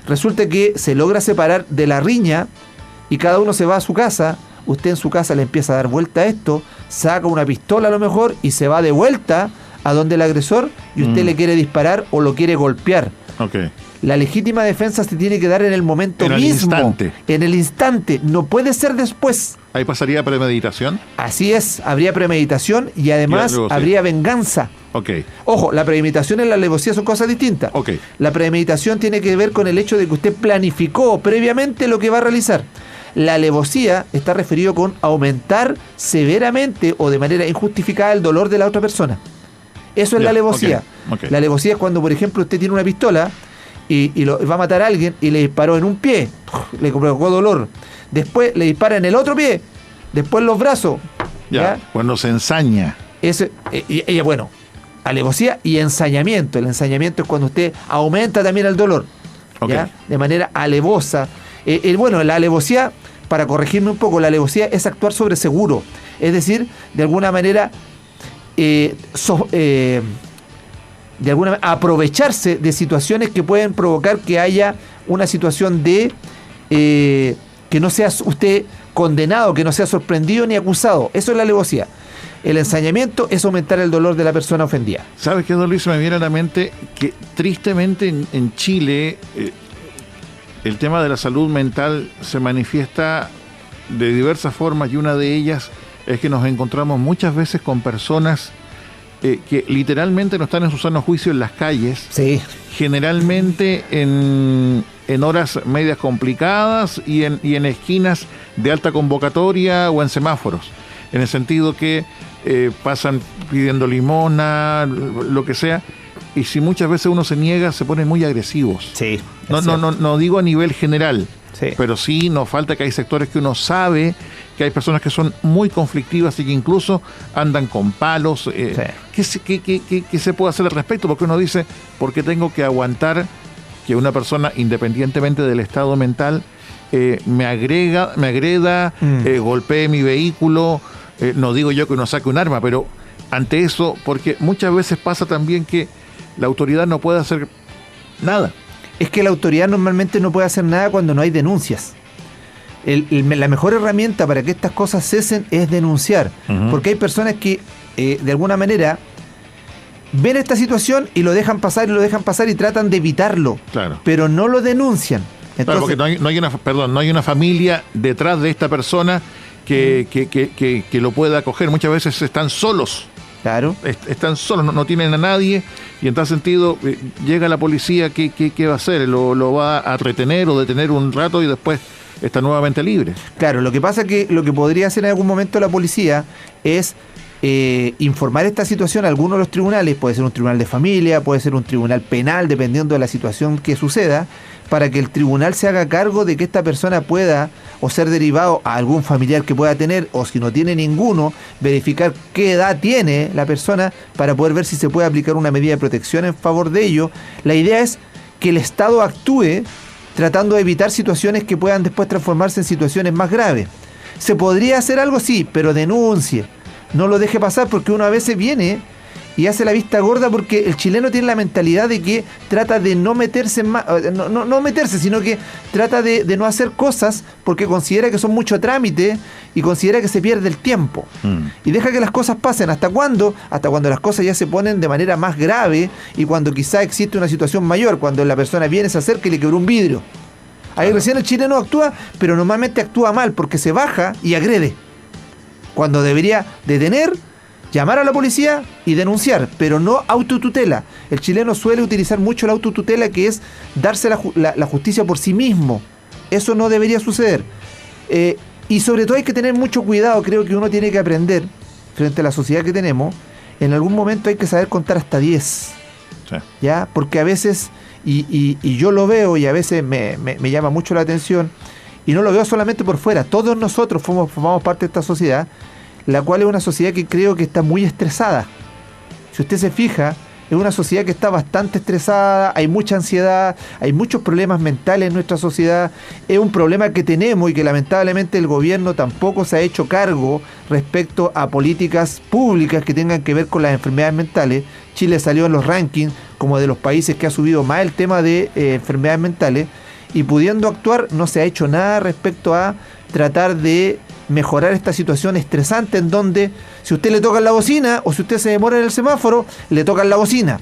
Resulta que se logra separar de la riña y cada uno se va a su casa. Usted en su casa le empieza a dar vuelta a esto, saca una pistola a lo mejor y se va de vuelta a donde el agresor y usted le quiere disparar o lo quiere golpear. Okay. La legítima defensa se tiene que dar en el momento mismo. En el instante. No puede ser después. ¿Ahí pasaría premeditación? Así es, habría premeditación y además habría venganza. Okay. Ojo, la premeditación y la alevosía son cosas distintas. Okay. La premeditación tiene que ver con el hecho de que usted planificó previamente lo que va a realizar. La alevosía está referido con aumentar severamente o de manera injustificada el dolor de la otra persona. Eso es la alevosía. Okay. La alevosía es cuando, por ejemplo, usted tiene una pistola y va a matar a alguien y le disparó en un pie, le provocó dolor. Después le dispara en el otro pie, después en los brazos. ¿Ya? Cuando se ensaña. Bueno, alevosía y ensañamiento. El ensañamiento es cuando usted aumenta también el dolor, ¿ya? De manera alevosa. La alevosía, para corregirme un poco, la alevosía es actuar sobre seguro. Es decir, de alguna manera, aprovecharse de situaciones que pueden provocar que haya una situación de que no sea usted condenado, que no sea sorprendido ni acusado. Eso es la alevosía. El ensañamiento es aumentar el dolor de la persona ofendida. ¿Sabes qué, don Luis? Me viene a la mente que tristemente en Chile el tema de la salud mental se manifiesta de diversas formas y una de ellas es que nos encontramos muchas veces con personas que literalmente no están en su sano juicio en las calles, sí, generalmente en horas medias complicadas y en esquinas de alta convocatoria o en semáforos, en el sentido que pasan pidiendo limosna, lo que sea, y si muchas veces uno se niega, se ponen muy agresivos. Sí, no digo a nivel general, sí, pero sí nos falta que hay sectores que uno sabe que hay personas que son muy conflictivas y que incluso andan con palos. Sí. ¿Qué se puede hacer al respecto? Porque uno dice, ¿por qué tengo que aguantar que una persona, independientemente del estado mental, me agreda, golpee mi vehículo? No digo yo que uno saque un arma, pero ante eso, porque muchas veces pasa también que la autoridad no puede hacer nada. Es que la autoridad normalmente no puede hacer nada cuando no hay denuncias. La mejor herramienta para que estas cosas cesen es denunciar, porque hay personas que de alguna manera ven esta situación y lo dejan pasar y tratan de evitarlo, claro, pero no lo denuncian. Entonces, claro, porque no hay una familia detrás de esta persona que lo pueda acoger. Muchas veces están solos. Claro. Están solos, no tienen a nadie, y en tal sentido llega la policía, ¿qué va a hacer? ¿Lo va a retener o detener un rato y después está nuevamente libre? Claro, lo que pasa es que lo que podría hacer en algún momento la policía es informar esta situación a alguno de los tribunales, puede ser un tribunal de familia, puede ser un tribunal penal, dependiendo de la situación que suceda, para que el tribunal se haga cargo de que esta persona pueda o ser derivado a algún familiar que pueda tener, o si no tiene ninguno, verificar qué edad tiene la persona para poder ver si se puede aplicar una medida de protección en favor de ello. La idea es que el Estado actúe tratando de evitar situaciones que puedan después transformarse en situaciones más graves. ¿Se podría hacer algo? Sí, pero denuncie. No lo deje pasar, porque uno a veces viene y hace la vista gorda, porque el chileno tiene la mentalidad de que trata de no meterse más, no meterse, sino que trata de no hacer cosas porque considera que son mucho trámite y considera que se pierde el tiempo. Y deja que las cosas pasen. ¿Hasta cuándo? Hasta cuando las cosas ya se ponen de manera más grave y cuando quizá existe una situación mayor, cuando la persona viene, se acerca y le quebró un vidrio. Ahí recién el chileno actúa, pero normalmente actúa mal porque se baja y agrede. cuando debería detener, llamar a la policía y denunciar, pero no autotutela. El chileno suele utilizar mucho la autotutela, que es darse la justicia por sí mismo. Eso no debería suceder. Y sobre todo hay que tener mucho cuidado. Creo que uno tiene que aprender, frente a la sociedad que tenemos, en algún momento hay que saber contar hasta 10. Sí. ¿Ya? Porque a veces, y yo lo veo y a veces me llama mucho la atención, y no lo veo solamente por fuera, todos nosotros formamos parte de esta sociedad, la cual es una sociedad que creo que está muy estresada. Si usted se fija, es una sociedad que está bastante estresada, hay mucha ansiedad, hay muchos problemas mentales en nuestra sociedad. Es un problema que tenemos y que lamentablemente el gobierno tampoco se ha hecho cargo respecto a políticas públicas que tengan que ver con las enfermedades mentales. Chile salió en los rankings como de los países que ha subido más el tema de enfermedades mentales, y pudiendo actuar no se ha hecho nada respecto a tratar de mejorar esta situación estresante en donde si usted le toca la bocina o si usted se demora en el semáforo, le tocan la bocina.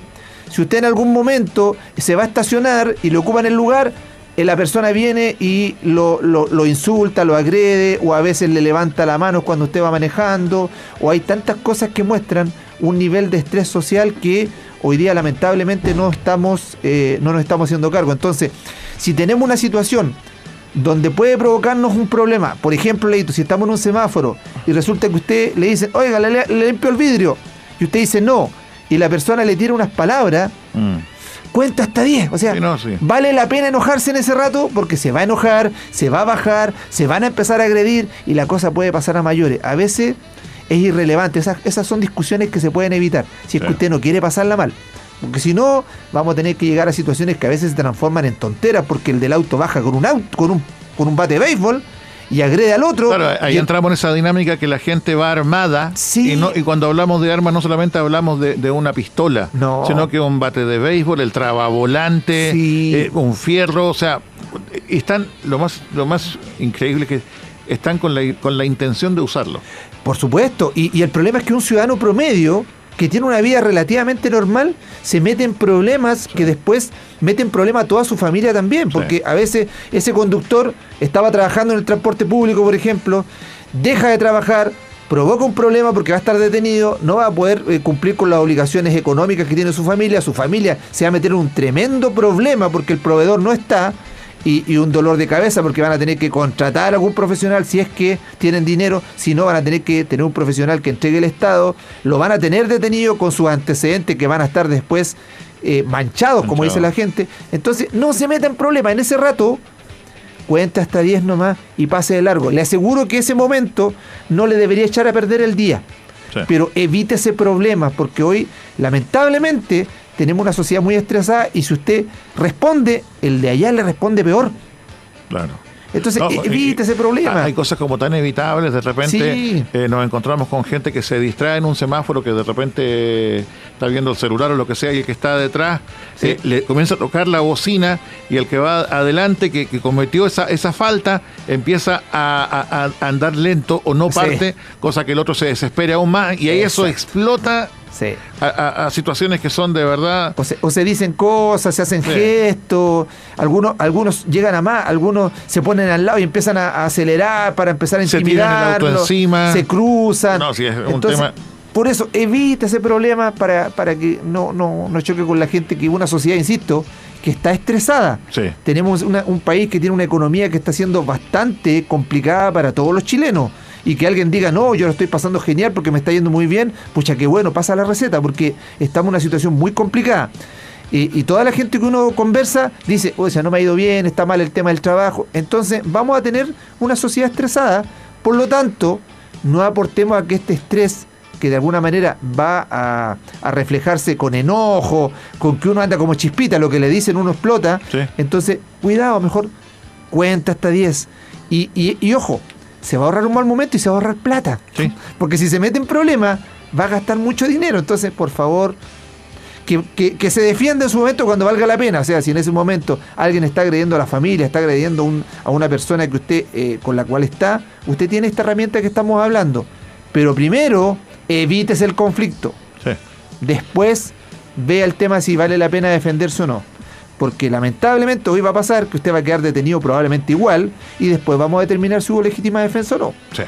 Si usted en algún momento se va a estacionar y le ocupan el lugar, la persona viene y lo insulta, lo agrede, o a veces le levanta la mano cuando usted va manejando, o hay tantas cosas que muestran un nivel de estrés social que hoy día lamentablemente no nos estamos haciendo cargo. Entonces, si tenemos una situación donde puede provocarnos un problema, por ejemplo, Leito, si estamos en un semáforo y resulta que usted le dice, oiga, le limpio el vidrio, y usted dice no, y la persona le tira unas palabras, cuenta hasta 10, o sea, sí. Vale la pena enojarse en ese rato, porque se va a enojar, se va a bajar, se van a empezar a agredir y la cosa puede pasar a mayores. A veces es irrelevante, esas son discusiones que se pueden evitar, si es que usted no quiere pasarla mal. Porque si no, vamos a tener que llegar a situaciones que a veces se transforman en tonteras, porque el del auto baja con un bate de béisbol y agrede al otro. Claro, ahí entramos en esa dinámica que la gente va armada, sí. y cuando hablamos de armas no solamente hablamos de una pistola, sino que un bate de béisbol, el trabavolante, sí. Un fierro, o sea, están lo más increíble que están con la intención de usarlo. Por supuesto, y el problema es que un ciudadano promedio que tiene una vida relativamente normal, se mete en problemas que después meten problema a toda su familia también, porque a veces ese conductor estaba trabajando en el transporte público, por ejemplo, deja de trabajar, provoca un problema porque va a estar detenido, no va a poder cumplir con las obligaciones económicas que tiene su familia se va a meter en un tremendo problema porque el proveedor no está, y un dolor de cabeza porque van a tener que contratar a algún profesional si es que tienen dinero, si no van a tener que tener un profesional que entregue el Estado, lo van a tener detenido con sus antecedentes que van a estar después manchados, como dice la gente. Entonces no se meta en problemas, en ese rato cuenta hasta 10 nomás y pase de largo. Le aseguro que ese momento no le debería echar a perder el día, pero evite ese problema, porque hoy lamentablemente tenemos una sociedad muy estresada y si usted responde, el de allá le responde peor. Claro. Entonces, evite ese problema. Hay cosas como tan evitables, de repente nos encontramos con gente que se distrae en un semáforo, que de repente está viendo el celular o lo que sea, y el que está detrás le comienza a tocar la bocina, y el que va adelante, que cometió esa falta, empieza a andar lento o no parte, cosa que el otro se desespera aún más, y ahí eso explota. Sí. A situaciones que son de verdad. O se dicen cosas, se hacen gestos, algunos llegan a más, algunos se ponen al lado y empiezan a acelerar para empezar a intimidarlo, se tiran el auto encima, se cruzan. No, sí, es un Entonces, tema. Por eso evita ese problema para que no choque con la gente, que una sociedad, insisto, que está estresada. Sí. Tenemos un país que tiene una economía que está siendo bastante complicada para todos los chilenos. Y que alguien diga, no, yo lo estoy pasando genial porque me está yendo muy bien, pucha, qué bueno, pasa la receta, porque estamos en una situación muy complicada. Y toda la gente que uno conversa dice, o sea, no me ha ido bien, está mal el tema del trabajo. Entonces vamos a tener una sociedad estresada. Por lo tanto, no aportemos a que este estrés, que de alguna manera va a reflejarse con enojo, con que uno anda como chispita, lo que le dicen uno explota. Sí. Entonces, cuidado, mejor cuenta hasta 10. Y ojo, se va a ahorrar un mal momento y se va a ahorrar plata. Sí. Porque si se mete en problemas, va a gastar mucho dinero. Entonces, por favor, que se defienda en su momento cuando valga la pena. O sea, si en ese momento alguien está agrediendo a la familia, está agrediendo a una persona que usted con la cual está, usted tiene esta herramienta que estamos hablando. Pero primero, evítese el conflicto. Sí. Después, vea el tema si vale la pena defenderse o no. Porque lamentablemente hoy va a pasar que usted va a quedar detenido probablemente igual, y después vamos a determinar si hubo legítima defensa o no. Sí.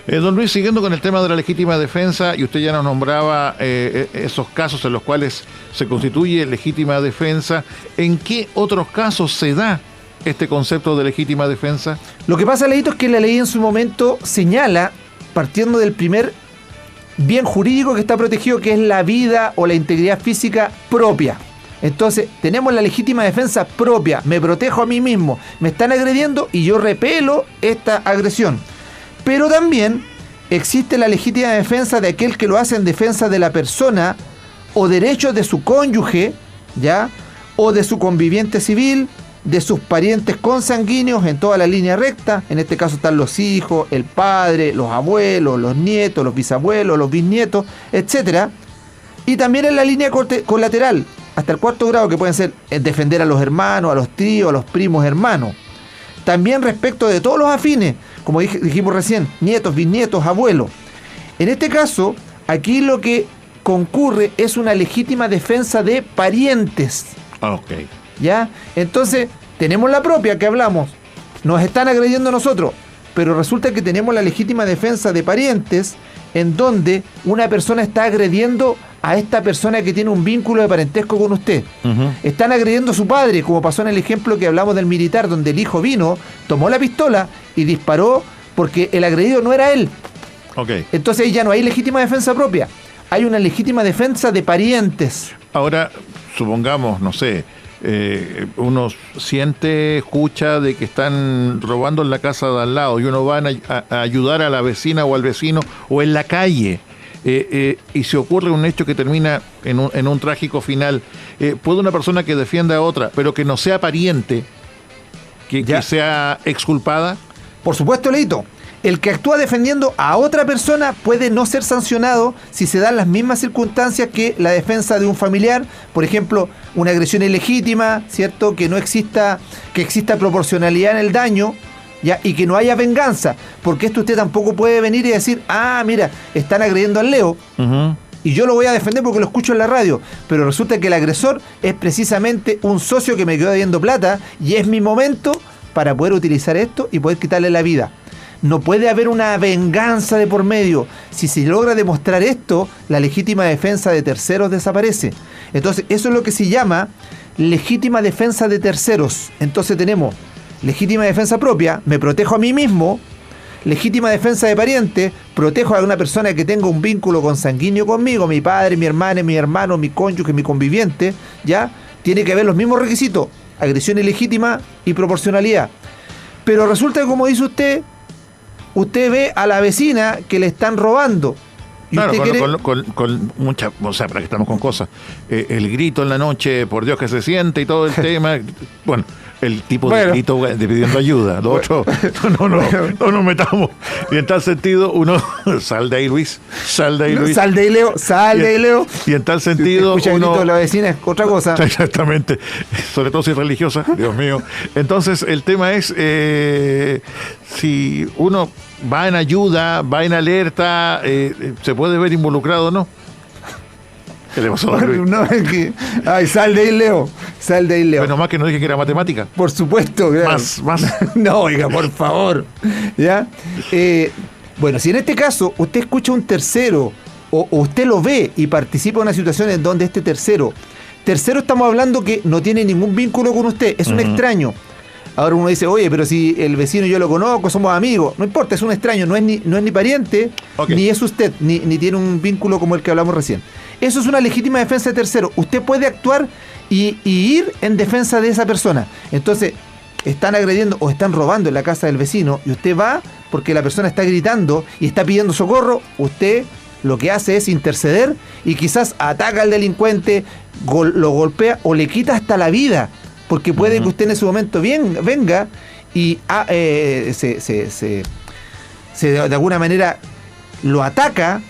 Don Luis, siguiendo con el tema de la legítima defensa, y usted ya nos nombraba esos casos en los cuales se constituye legítima defensa, ¿en qué otros casos se da este concepto de legítima defensa? Lo que pasa, Leito, es que la ley en su momento señala, partiendo del primer bien jurídico que está protegido, que es la vida o la integridad física propia. Entonces, tenemos la legítima defensa propia, me protejo a mí mismo, me están agrediendo y yo repelo esta agresión. Pero también existe la legítima defensa de aquel que lo hace en defensa de la persona o derechos de su cónyuge, ¿ya? O de su conviviente civil, de sus parientes consanguíneos en toda la línea recta. En este caso están los hijos, el padre, los abuelos, los nietos, los bisabuelos, los bisnietos, etc. Y también en la línea colateral, hasta el 4º grado, que pueden ser defender a los hermanos, a los tíos, a los primos hermanos. También respecto de todos los afines, como dijimos recién, nietos, bisnietos, abuelos. En este caso, aquí lo que concurre es una legítima defensa de parientes. Ok. ¿Ya? Entonces, tenemos la propia que hablamos, nos están agrediendo a nosotros, pero resulta que tenemos la legítima defensa de parientes, en donde una persona está agrediendo a esta persona que tiene un vínculo de parentesco con usted. Uh-huh. Están agrediendo a su padre, como pasó en el ejemplo que hablamos del militar, donde el hijo vino, tomó la pistola y disparó porque el agredido no era él. Okay. Entonces ahí ya no hay legítima defensa propia, hay una legítima defensa de parientes. Ahora, supongamos, no sé, uno siente, escucha de que están robando en la casa de al lado y uno va a ayudar a la vecina o al vecino o en la calle y se ocurre un hecho que termina en un trágico final. ¿Puede una persona que defienda a otra, pero que no sea pariente, que sea exculpada? Por supuesto, Leito. El que actúa defendiendo a otra persona puede no ser sancionado si se dan las mismas circunstancias que la defensa de un familiar, por ejemplo, una agresión ilegítima, ¿cierto? Que exista proporcionalidad en el daño, ¿ya? Y que no haya venganza, porque esto usted tampoco puede venir y decir, mira, están agrediendo al Leo, uh-huh, y yo lo voy a defender porque lo escucho en la radio, pero resulta que el agresor es precisamente un socio que me quedó debiendo plata y es mi momento para poder utilizar esto y poder quitarle la vida. No puede haber una venganza de por medio. Si se logra demostrar esto, la legítima defensa de terceros desaparece. Entonces, eso es lo que se llama legítima defensa de terceros. Entonces tenemos legítima defensa propia, me protejo a mí mismo. Legítima defensa de pariente, protejo a una persona que tenga un vínculo consanguíneo conmigo, mi padre, mi hermana, mi hermano, mi cónyuge, mi conviviente, ¿ya? Tiene que haber los mismos requisitos, agresión ilegítima y proporcionalidad. Pero resulta que, como dice usted ve a la vecina que le están robando. Y claro, usted con mucha, o sea, para que estamos con cosas, el grito en la noche, por Dios que se siente y todo el tema, bueno, el tipo de grito de pidiendo ayuda, lo otro, no nos metamos. Y en tal sentido, uno, sal de ahí, Luis, sal de ahí, Luis. Sal de ahí, Leo, sal de ahí, Leo. Y en tal sentido, si escucha el grito de la vecina es otra cosa. Exactamente, sobre todo si es religiosa, Dios mío. Entonces, el tema es, si uno va en ayuda, va en alerta, ¿se puede ver involucrado o no? ¿Qué le pasó a Luis? No, es que... Ay, sal de ahí, Leo. Sal de ahí, Leo. Bueno, más que no dije que era matemática. Por supuesto. Claro. Más. No, oiga, por favor. ¿Ya? Bueno, si en este caso usted escucha a un tercero o usted lo ve y participa en una situación en donde este tercero estamos hablando que no tiene ningún vínculo con usted, es un extraño. Ahora uno dice, oye, pero si el vecino yo lo conozco, somos amigos. No importa, es un extraño, no es ni pariente, ni es usted, ni tiene un vínculo como el que hablamos recién. Eso es una legítima defensa de tercero. Usted puede actuar y ir en defensa de esa persona. Entonces, están agrediendo o están robando en la casa del vecino y usted va porque la persona está gritando y está pidiendo socorro. Usted lo que hace es interceder y quizás ataca al delincuente, lo golpea o le quita hasta la vida. Porque puede que usted en ese momento venga y de alguna manera lo ataca,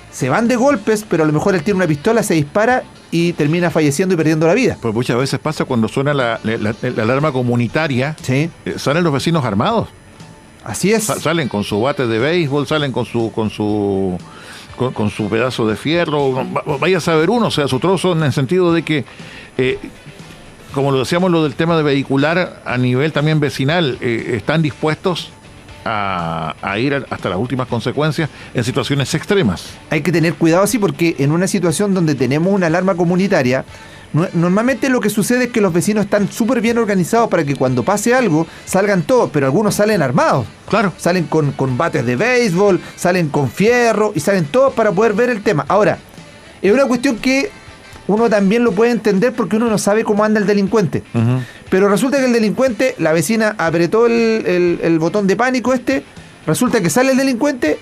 se van de golpes, pero a lo mejor él tiene una pistola, se dispara y termina falleciendo y perdiendo la vida. Pues muchas veces pasa cuando suena la alarma comunitaria, ¿sí? Salen los vecinos armados. Así es. Salen con su bate de béisbol, salen con su pedazo de fierro, vaya a saber uno, o sea, su trozo, en el sentido de que... como lo decíamos, lo del tema de vehicular a nivel también vecinal, ¿están dispuestos a ir hasta las últimas consecuencias en situaciones extremas. Hay que tener cuidado así porque en una situación donde tenemos una alarma comunitaria, normalmente lo que sucede es que los vecinos están súper bien organizados para que cuando pase algo salgan todos, pero algunos salen armados. Claro. Salen con bates de béisbol, salen con fierro y salen todos para poder ver el tema. Ahora, es una cuestión que uno también lo puede entender porque uno no sabe cómo anda el delincuente. Uh-huh. Pero resulta que el delincuente, la vecina apretó el botón de pánico resulta que sale el delincuente.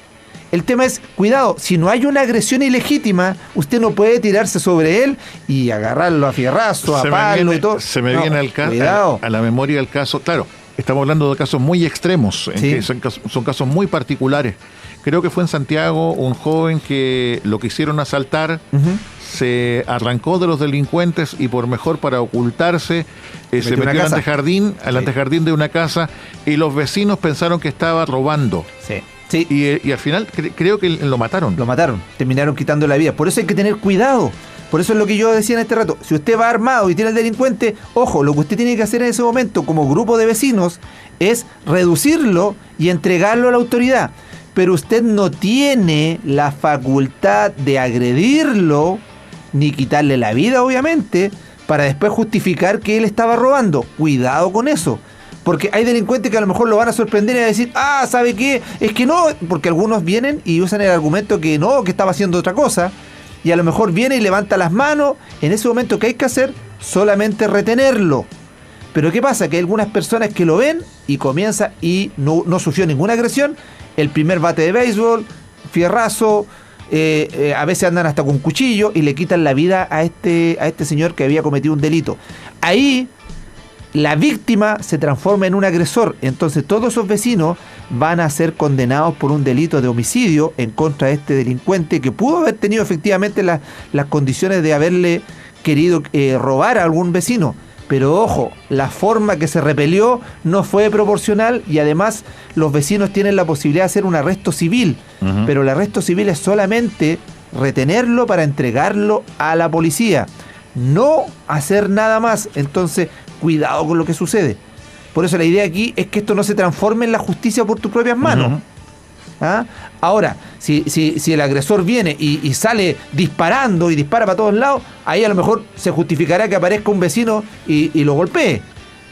El tema es, cuidado, si no hay una agresión ilegítima, usted no puede tirarse sobre él y agarrarlo a fierrazo, a palo y todo. Se me viene a la memoria el caso, claro, estamos hablando de casos muy extremos, sí. Que son casos muy particulares. Creo que fue en Santiago un joven que lo quisieron asaltar, uh-huh. Se arrancó de los delincuentes y por mejor para ocultarse se metió al antejardín de una casa y los vecinos pensaron que estaba robando. Sí. Sí. Y al final creo que lo mataron. Lo mataron, terminaron quitando la vida. Por eso hay que tener cuidado. Por eso es lo que yo decía en este rato. Si usted va armado y tiene al delincuente, ojo, lo que usted tiene que hacer en ese momento como grupo de vecinos es reducirlo y entregarlo a la autoridad. Pero usted no tiene la facultad de agredirlo ni quitarle la vida, obviamente, para después justificar que él estaba robando. Cuidado con eso. Porque hay delincuentes que a lo mejor lo van a sorprender y van a decir, ¿sabe qué? Es que no, porque algunos vienen y usan el argumento que no, que estaba haciendo otra cosa, y a lo mejor viene y levanta las manos. En ese momento, ¿qué hay que hacer? Solamente retenerlo. Pero ¿qué pasa? Que hay algunas personas que lo ven y comienza y no sufrió ninguna agresión, el primer bate de béisbol, fierrazo, a veces andan hasta con cuchillo y le quitan la vida a este señor que había cometido un delito. Ahí la víctima se transforma en un agresor, entonces todos esos vecinos van a ser condenados por un delito de homicidio en contra de este delincuente que pudo haber tenido efectivamente las condiciones de haberle querido robar a algún vecino. Pero ojo, la forma que se repelió no fue proporcional y además los vecinos tienen la posibilidad de hacer un arresto civil, uh-huh. Pero el arresto civil es solamente retenerlo para entregarlo a la policía, no hacer nada más. Entonces, cuidado con lo que sucede. Por eso la idea aquí es que esto no se transforme en la justicia por tus propias manos. Uh-huh. Ahora, si el agresor viene y sale disparando y dispara para todos lados, ahí a lo mejor se justificará que aparezca un vecino y lo golpee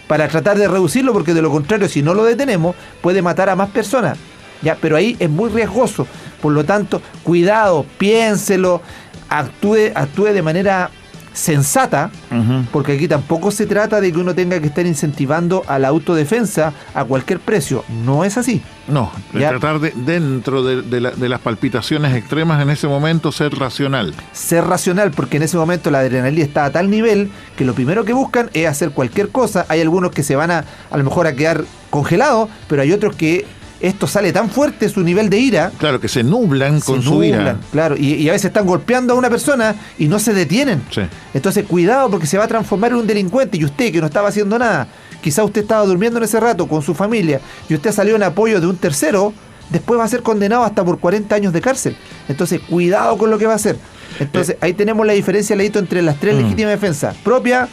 para tratar de reducirlo, porque de lo contrario, si no lo detenemos, puede matar a más personas. ¿Ya? Pero ahí es muy riesgoso. Por lo tanto, cuidado, piénselo, actúe de manera sensata, uh-huh. Porque aquí tampoco se trata de que uno tenga que estar incentivando a la autodefensa a cualquier precio. No es así. No, tratar dentro de las palpitaciones extremas en ese momento ser racional. Ser racional, porque en ese momento la adrenalina está a tal nivel que lo primero que buscan es hacer cualquier cosa. Hay algunos que se van a lo mejor a quedar congelados, pero hay otros que esto sale tan fuerte, su nivel de ira. Claro, que se nublan con su ira. Claro, y a veces están golpeando a una persona y no se detienen. Sí. Entonces, cuidado, porque se va a transformar en un delincuente. Y usted, que no estaba haciendo nada, quizá usted estaba durmiendo en ese rato con su familia y usted salió en apoyo de un tercero, después va a ser condenado hasta por 40 años de cárcel. Entonces, cuidado con lo que va a hacer. Entonces, ahí tenemos la diferencia, Leito, entre las tres legítimas defensas: propia,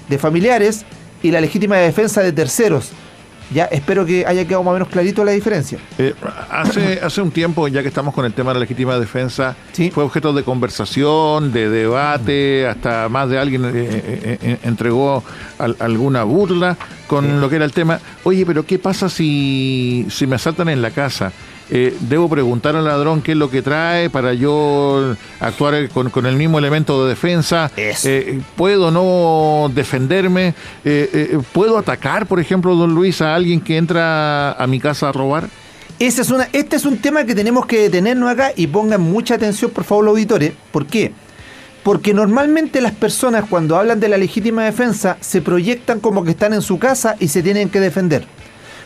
de familiares, y la legítima defensa de terceros. Ya, espero que haya quedado más o menos clarito la diferencia. Hace un tiempo, ya que estamos con el tema de la legítima defensa, ¿sí? Fue objeto de conversación, de debate, hasta más de alguien entregó alguna burla con lo que era el tema. Oye, pero ¿qué pasa si me asaltan en la casa? ¿Debo preguntar al ladrón qué es lo que trae para yo actuar con el mismo elemento de defensa? ¿Puedo no defenderme? ¿Puedo atacar, por ejemplo, don Luis, a alguien que entra a mi casa a robar? Este es un tema que tenemos que detenernos acá y pongan mucha atención, por favor, los auditores. ¿Por qué? Porque normalmente las personas, cuando hablan de la legítima defensa, se proyectan como que están en su casa y se tienen que defender.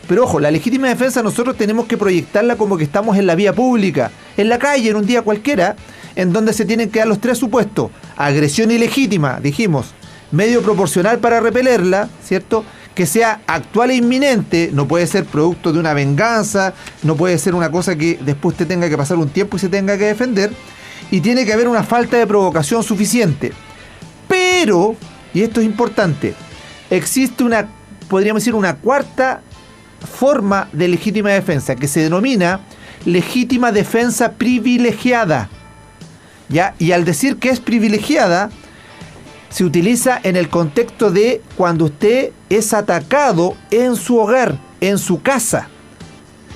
Pero ojo, la legítima defensa nosotros tenemos que proyectarla como que estamos en la vía pública, en la calle, en un día cualquiera, en donde se tienen que dar los tres supuestos: agresión ilegítima, dijimos, medio proporcional para repelerla, ¿cierto? Que sea actual e inminente, no puede ser producto de una venganza, no puede ser una cosa que después usted tenga que pasar un tiempo y se tenga que defender, y tiene que haber una falta de provocación suficiente. Pero, y esto es importante, existe podríamos decir, una cuarta forma de legítima defensa que se denomina legítima defensa privilegiada. ¿Ya? Y al decir que es privilegiada, se utiliza en el contexto de cuando usted es atacado en su hogar, en su casa.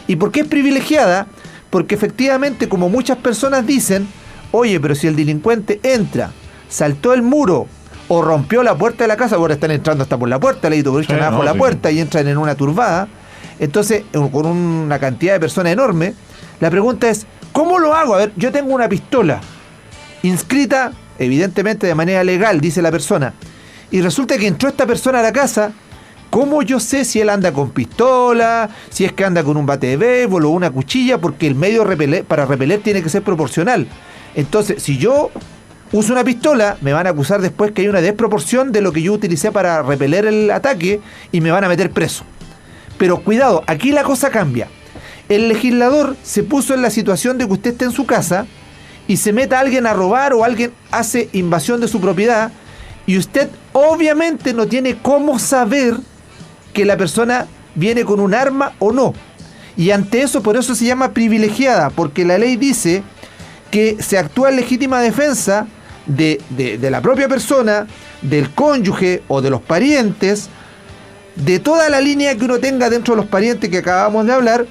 ¿Y por qué es privilegiada? Porque efectivamente, como muchas personas dicen, oye, pero si el delincuente entra, saltó el muro o rompió la puerta de la casa, ahora están entrando hasta por la puerta, leído, por echan abajo la puerta y entran en una turbada, entonces con una cantidad de personas enorme, la pregunta es, ¿cómo lo hago? A ver, yo tengo una pistola inscrita, evidentemente de manera legal, dice la persona, y resulta que entró esta persona a la casa. ¿Cómo yo sé si él anda con pistola, si es que anda con un bate de béisbol o una cuchilla? Porque el medio para repeler tiene que ser proporcional. Entonces, si yo uso una pistola, me van a acusar después que hay una desproporción de lo que yo utilicé para repeler el ataque y me van a meter preso. Pero cuidado, aquí la cosa cambia. El legislador se puso en la situación de que usted esté en su casa y se meta alguien a robar o alguien hace invasión de su propiedad y usted obviamente no tiene cómo saber que la persona viene con un arma o no. Y ante eso, por eso se llama privilegiada, porque la ley dice que se actúa en legítima defensa de la propia persona, del cónyuge o de los parientes, de toda la línea que uno tenga dentro de los parientes que acabamos de hablar,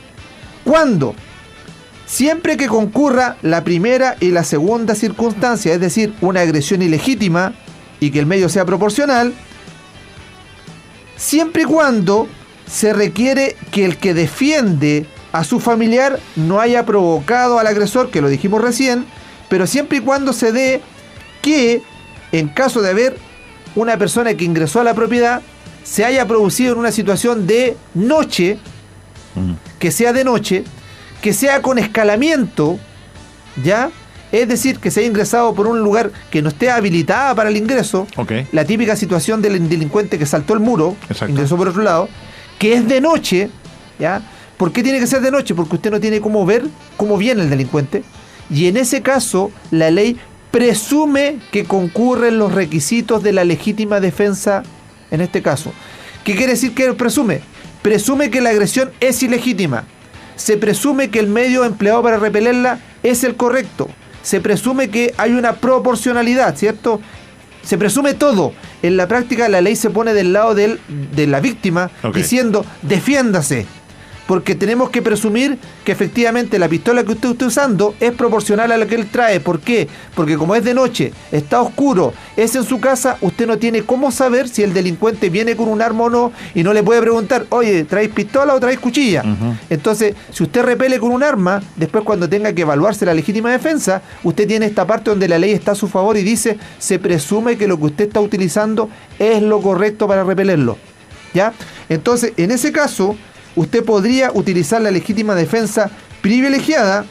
cuando siempre que concurra la primera y la segunda circunstancia, es decir, una agresión ilegítima y que el medio sea proporcional, siempre y cuando se requiere que el que defiende a su familiar no haya provocado al agresor, que lo dijimos recién, pero siempre y cuando se dé que, en caso de haber una persona que ingresó a la propiedad, se haya producido en una situación de noche, que sea de noche, que sea con escalamiento, ¿ya? Es decir, que se haya ingresado por un lugar que no esté habilitada para el ingreso, la típica situación del delincuente que saltó el muro, ingresó por otro lado, que es de noche, ¿ya? ¿Por qué tiene que ser de noche? Porque usted no tiene cómo ver cómo viene el delincuente, y en ese caso la ley presume que concurren los requisitos de la legítima defensa en este caso. ¿Qué quiere decir que presume? Presume que la agresión es ilegítima, se presume que el medio empleado para repelerla es el correcto, se presume que hay una proporcionalidad, ¿cierto? Se presume todo. En la práctica la ley se pone del lado de la víctima, diciendo, defiéndase. Porque tenemos que presumir que efectivamente la pistola que usted está usando es proporcional a la que él trae. ¿Por qué? Porque como es de noche, está oscuro, es en su casa, usted no tiene cómo saber si el delincuente viene con un arma o no, y no le puede preguntar, oye, ¿traes pistola o traes cuchilla? Entonces, si usted repele con un arma, después cuando tenga que evaluarse la legítima defensa, usted tiene esta parte donde la ley está a su favor y dice, se presume que lo que usted está utilizando es lo correcto para repelerlo. ¿Ya? Entonces, en ese caso, usted podría utilizar la legítima defensa privilegiada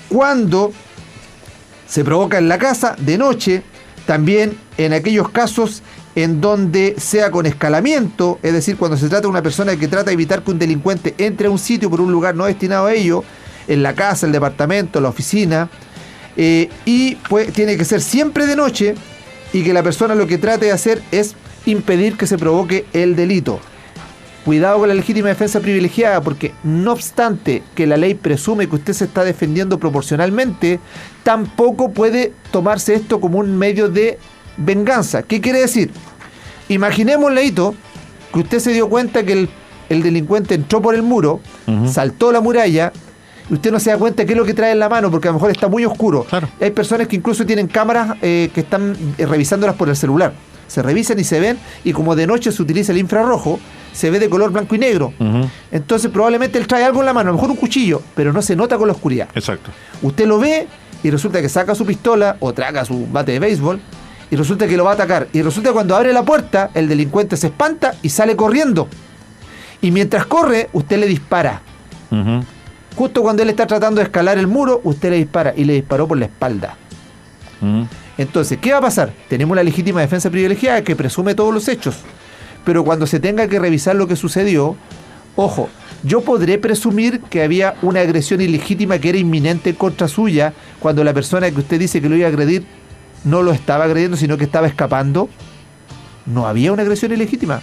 cuando se provoca en la casa de noche, también en aquellos casos en donde sea con escalamiento, es decir, cuando se trata de una persona que trata de evitar que un delincuente entre a un sitio por un lugar no destinado a ello, en la casa, el departamento, la oficina, y pues tiene que ser siempre de noche y que la persona lo que trate de hacer es impedir que se provoque el delito. Cuidado con la legítima defensa privilegiada, porque no obstante que la ley presume que usted se está defendiendo proporcionalmente, tampoco puede tomarse esto como un medio de venganza. ¿Qué quiere decir? Imaginemos, Leito, que usted se dio cuenta que el delincuente entró por el muro, saltó la muralla, y usted no se da cuenta qué es lo que trae en la mano, porque a lo mejor está muy oscuro. Claro. Hay personas que incluso tienen cámaras que están revisándolas por el celular. Se revisan y se ven, y como de noche se utiliza el infrarrojo, se ve de color blanco y negro. Entonces probablemente él trae algo en la mano, a lo mejor un cuchillo, pero no se nota con la oscuridad. Exacto. Usted lo ve y resulta que saca su pistola o traga su bate de béisbol y resulta que lo va a atacar. Y resulta que cuando abre la puerta, el delincuente se espanta y sale corriendo. Y mientras corre, usted le dispara. Justo cuando él está tratando de escalar el muro, usted le dispara, y le disparó por la espalda. Entonces, ¿qué va a pasar? Tenemos la legítima defensa privilegiada que presume todos los hechos. Pero cuando se tenga que revisar lo que sucedió, ojo, yo podré presumir que había una agresión ilegítima que era inminente en contra suya, cuando la persona que usted dice que lo iba a agredir no lo estaba agrediendo, sino que estaba escapando. No había una agresión ilegítima,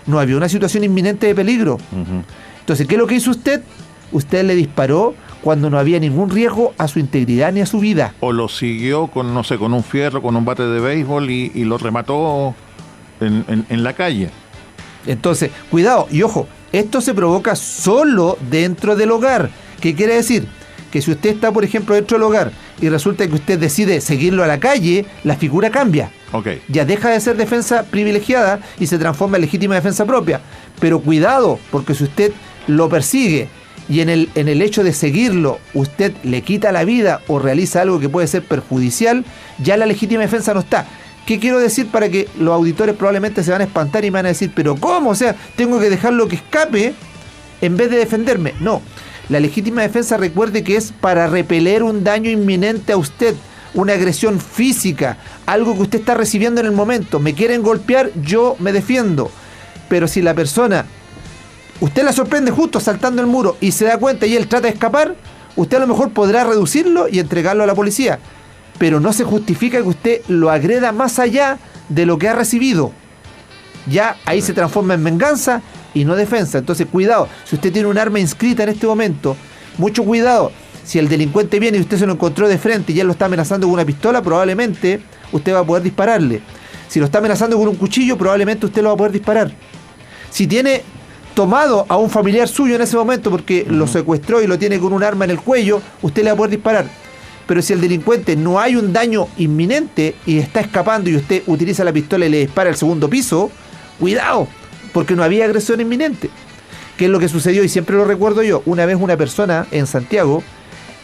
no había una situación inminente de peligro. Entonces, ¿qué es lo que hizo usted? Usted le disparó cuando no había ningún riesgo a su integridad ni a su vida. O lo siguió con, no sé, con un fierro, con un bate de béisbol y lo remató en la calle. Entonces, cuidado, y ojo, esto se provoca solo dentro del hogar. ¿Qué quiere decir? Que si usted está, por ejemplo, dentro del hogar y resulta que usted decide seguirlo a la calle, la figura cambia. Okay. Ya deja de ser defensa privilegiada y se transforma en legítima defensa propia. Pero cuidado, porque si usted lo persigue y en el hecho de seguirlo usted le quita la vida o realiza algo que puede ser perjudicial, ya la legítima defensa no está. ¿Qué quiero decir? Para que los auditores probablemente se van a espantar y me van a decir, ¿pero cómo? O sea, tengo que dejarlo que escape en vez de defenderme. No, la legítima defensa, recuerde que es para repeler un daño inminente a usted, una agresión física, algo que usted está recibiendo en el momento. Me quieren golpear, yo me defiendo. Pero si la persona, usted la sorprende justo saltando el muro y se da cuenta y él trata de escapar, usted a lo mejor podrá reducirlo y entregarlo a la policía. Pero no se justifica que usted lo agreda más allá de lo que ha recibido. Ya ahí se transforma en venganza y no defensa. Entonces, cuidado, si usted tiene un arma inscrita en este momento, mucho cuidado. Si el delincuente viene y usted se lo encontró de frente y él lo está amenazando con una pistola, probablemente usted va a poder dispararle. Si lo está amenazando con un cuchillo, probablemente usted lo va a poder disparar. Si tiene tomado a un familiar suyo en ese momento porque lo secuestró y lo tiene con un arma en el cuello, usted le va a poder disparar. Pero si el delincuente no hay un daño inminente y está escapando y usted utiliza la pistola y le dispara al segundo piso, cuidado, porque no había agresión inminente. ¿Qué es lo que sucedió? Y siempre lo recuerdo yo. Una vez una persona en Santiago,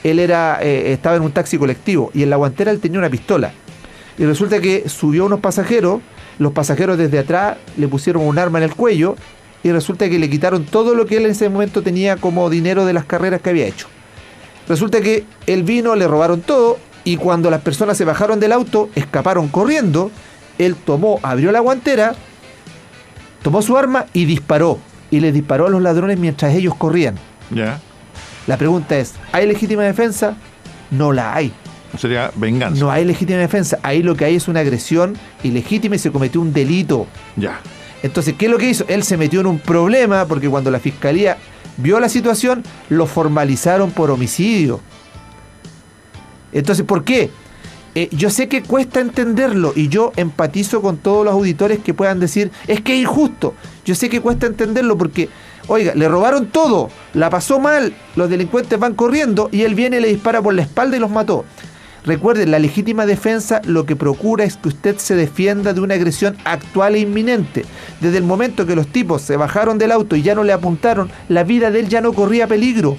él estaba en un taxi colectivo y en la guantera él tenía una pistola. Y resulta que subió unos pasajeros, los pasajeros desde atrás le pusieron un arma en el cuello y resulta que le quitaron todo lo que él en ese momento tenía como dinero de las carreras que había hecho. Resulta que él vino, le robaron todo y cuando las personas se bajaron del auto, escaparon corriendo, él abrió la guantera, tomó su arma y disparó. Y les disparó a los ladrones mientras ellos corrían. Ya. La pregunta es, ¿hay legítima defensa? No la hay. Sería venganza. No hay legítima defensa. Ahí lo que hay es una agresión ilegítima y se cometió un delito. Ya. Entonces, ¿qué es lo que hizo? Él se metió en un problema porque cuando la fiscalía vio la situación, lo formalizaron por homicidio. Entonces, ¿por qué? Yo sé que cuesta entenderlo y yo empatizo con todos los auditores que puedan decir, es que es injusto. Yo sé que cuesta entenderlo porque, oiga, le robaron todo, la pasó mal, los delincuentes van corriendo y él viene y le dispara por la espalda y los mató. Recuerden, la legítima defensa lo que procura es que usted se defienda de una agresión actual e inminente. Desde el momento que los tipos se bajaron del auto y ya no le apuntaron, la vida de él ya no corría peligro.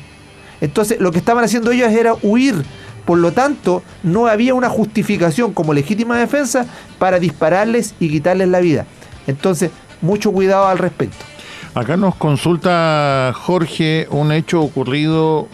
Entonces, lo que estaban haciendo ellos era huir. Por lo tanto, no había una justificación como legítima defensa para dispararles y quitarles la vida. Entonces, mucho cuidado al respecto. Acá nos consulta Jorge un hecho ocurrido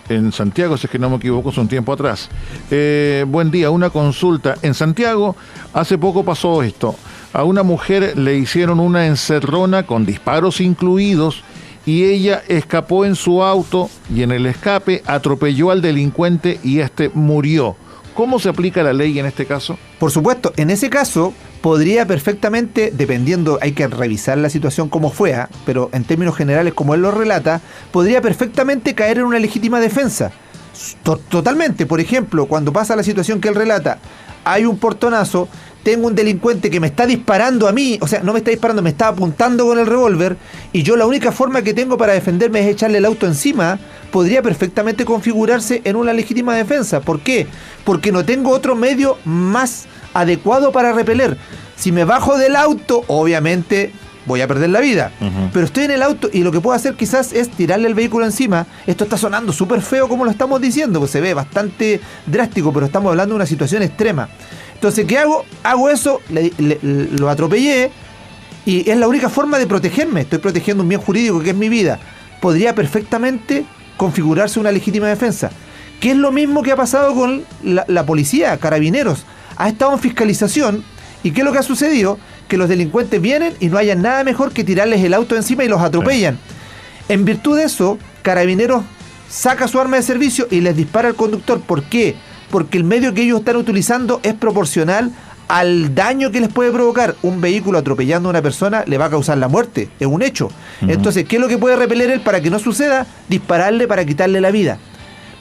en Santiago, si es que no me equivoco, hace un tiempo atrás. Buen día, una consulta. En Santiago, hace poco pasó esto. A una mujer le hicieron una encerrona con disparos incluidos y ella escapó en su auto y en el escape atropelló al delincuente y este murió. ¿Cómo se aplica la ley en este caso? Por supuesto, en ese caso podría perfectamente, dependiendo, hay que revisar la situación como fue, pero en términos generales, como él lo relata, podría perfectamente caer en una legítima defensa. Totalmente. Por ejemplo, cuando pasa la situación que él relata, hay un portonazo, tengo un delincuente que me está disparando a mí, o sea, no me está disparando, me está apuntando con el revólver, y yo la única forma que tengo para defenderme es echarle el auto encima, podría perfectamente configurarse en una legítima defensa. ¿Por qué? Porque no tengo otro medio más adecuado para repeler. Si me bajo del auto, obviamente voy a perder la vida. Pero estoy en el auto y lo que puedo hacer quizás es tirarle el vehículo encima. Esto está sonando súper feo como lo estamos diciendo, pues se ve bastante drástico, pero estamos hablando de una situación extrema. Entonces, ¿qué hago? Hago eso, lo atropellé y es la única forma de protegerme. Estoy protegiendo un bien jurídico que es mi vida. Podría perfectamente configurarse una legítima defensa. Que es lo mismo que ha pasado con la policía, Carabineros. Ha estado en fiscalización y ¿qué es lo que ha sucedido? Que los delincuentes vienen y no hayan nada mejor que tirarles el auto encima y los atropellan. Sí. En virtud de eso, Carabineros saca su arma de servicio y les dispara al conductor. ¿Por qué? Porque el medio que ellos están utilizando es proporcional al daño que les puede provocar. Un vehículo atropellando a una persona le va a causar la muerte, es un hecho. Entonces, ¿qué es lo que puede repeler él para que no suceda? Dispararle para quitarle la vida.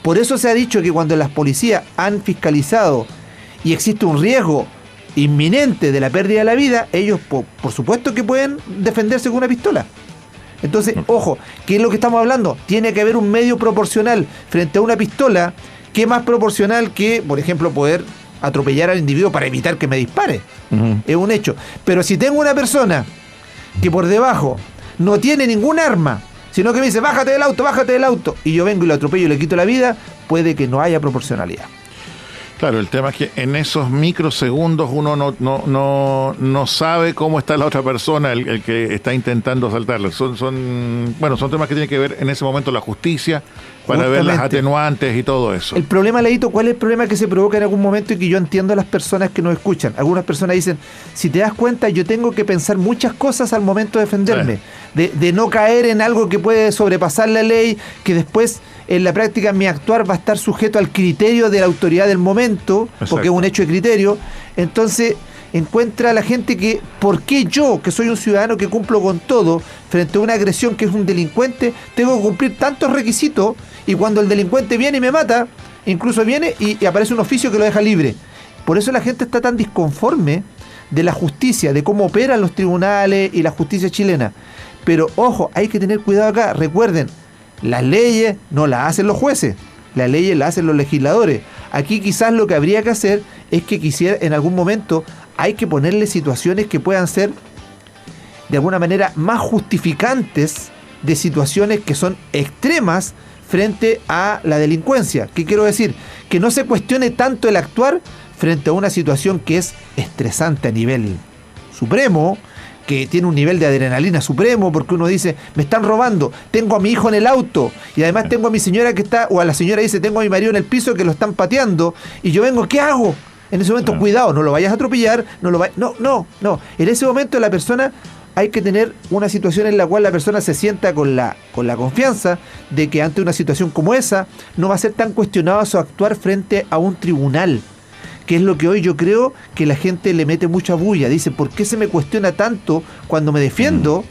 Por eso se ha dicho que cuando las policías han fiscalizado y existe un riesgo inminente de la pérdida de la vida, ellos por supuesto que pueden defenderse con una pistola. Entonces, ojo, ¿qué es lo que estamos hablando? Tiene que haber un medio proporcional frente a una pistola. ¿Qué más proporcional que, por ejemplo, poder atropellar al individuo para evitar que me dispare? Es un hecho. Pero si tengo una persona que por debajo no tiene ningún arma, sino que me dice, bájate del auto, y yo vengo y lo atropello y le quito la vida, puede que no haya proporcionalidad. Claro, el tema es que en esos microsegundos uno no sabe cómo está la otra persona, el que está intentando asaltarlo. Son temas que tienen que ver en ese momento la justicia, para ver las atenuantes y todo eso. El problema, Leito, ¿cuál es el problema que se provoca en algún momento y que yo entiendo a las personas que nos escuchan? Algunas personas dicen, si te das cuenta, yo tengo que pensar muchas cosas al momento de defenderme, de no caer en algo que puede sobrepasar la ley, que después en la práctica mi actuar va a estar sujeto al criterio de la autoridad del momento, porque es un hecho de criterio. Entonces encuentra a la gente que, ¿por qué yo, que soy un ciudadano que cumplo con todo, frente a una agresión que es un delincuente, tengo que cumplir tantos requisitos, y cuando el delincuente viene y me mata, incluso viene y aparece un oficio que lo deja libre? Por eso la gente está tan disconforme de la justicia, de cómo operan los tribunales y la justicia chilena. Pero ojo, hay que tener cuidado acá. Recuerden, las leyes no las hacen los jueces, las leyes las hacen los legisladores. Aquí quizás lo que habría que hacer es que en algún momento hay que ponerle situaciones que puedan ser de alguna manera más justificantes de situaciones que son extremas frente a la delincuencia. ¿Qué quiero decir? Que no se cuestione tanto el actuar frente a una situación que es estresante a nivel supremo, que tiene un nivel de adrenalina supremo, porque uno dice, me están robando, tengo a mi hijo en el auto, y además tengo a mi señora que está, o a la señora dice, tengo a mi marido en el piso que lo están pateando, y yo vengo, ¿qué hago? En ese momento, cuidado, no lo vayas a atropellar, no. En ese momento la persona, hay que tener una situación en la cual la persona se sienta con la confianza de que ante una situación como esa, no va a ser tan cuestionado su actuar frente a un tribunal, que es lo que hoy yo creo que la gente le mete mucha bulla. Dice, ¿por qué se me cuestiona tanto cuando me defiendo?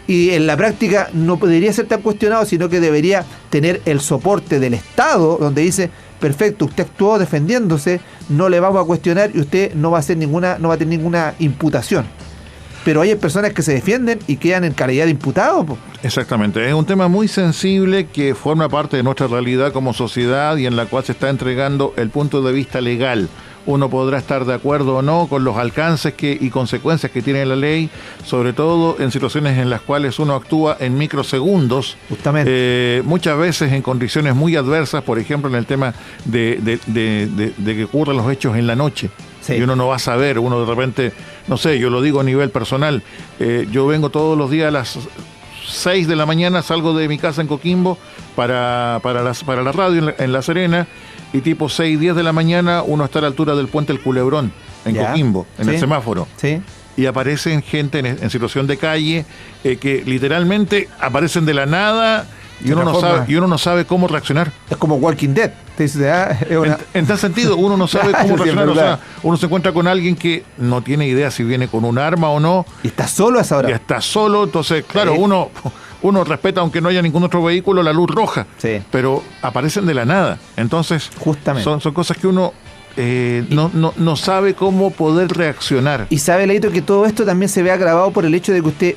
Y en la práctica no podría ser tan cuestionado, sino que debería tener el soporte del Estado, donde dice, perfecto, usted actuó defendiéndose, no le vamos a cuestionar y usted no va a tener ninguna imputación. Pero hay personas que se defienden y quedan en calidad de imputados. Exactamente, es un tema muy sensible que forma parte de nuestra realidad como sociedad y en la cual se está entregando el punto de vista legal. Uno podrá estar de acuerdo o no con los alcances y consecuencias que tiene la ley, sobre todo en situaciones en las cuales uno actúa en microsegundos, justamente, muchas veces en condiciones muy adversas, por ejemplo en el tema de que ocurren los hechos en la noche. Sí. Y uno no va a saber, uno de repente, no sé, yo lo digo a nivel personal, yo vengo todos los días a las 6 de la mañana, salgo de mi casa en Coquimbo para la radio en La Serena, y tipo 6, 10 de la mañana uno está a la altura del puente El Culebrón, en Coquimbo, en el semáforo. Sí. Y aparecen gente en situación de calle, que literalmente aparecen de la nada, y uno no sabe cómo reaccionar. Es como Walking Dead. En tal sentido, uno no sabe cómo reaccionar. O sea, uno se encuentra con alguien que no tiene idea si viene con un arma o no. Y está solo a esa hora. Y está solo, entonces, claro, uno respeta, aunque no haya ningún otro vehículo, la luz roja. Sí. Pero aparecen de la nada. Entonces, justamente, son cosas que uno no sabe cómo poder reaccionar. Y sabe, Leito, que todo esto también se ve agravado por el hecho de que usted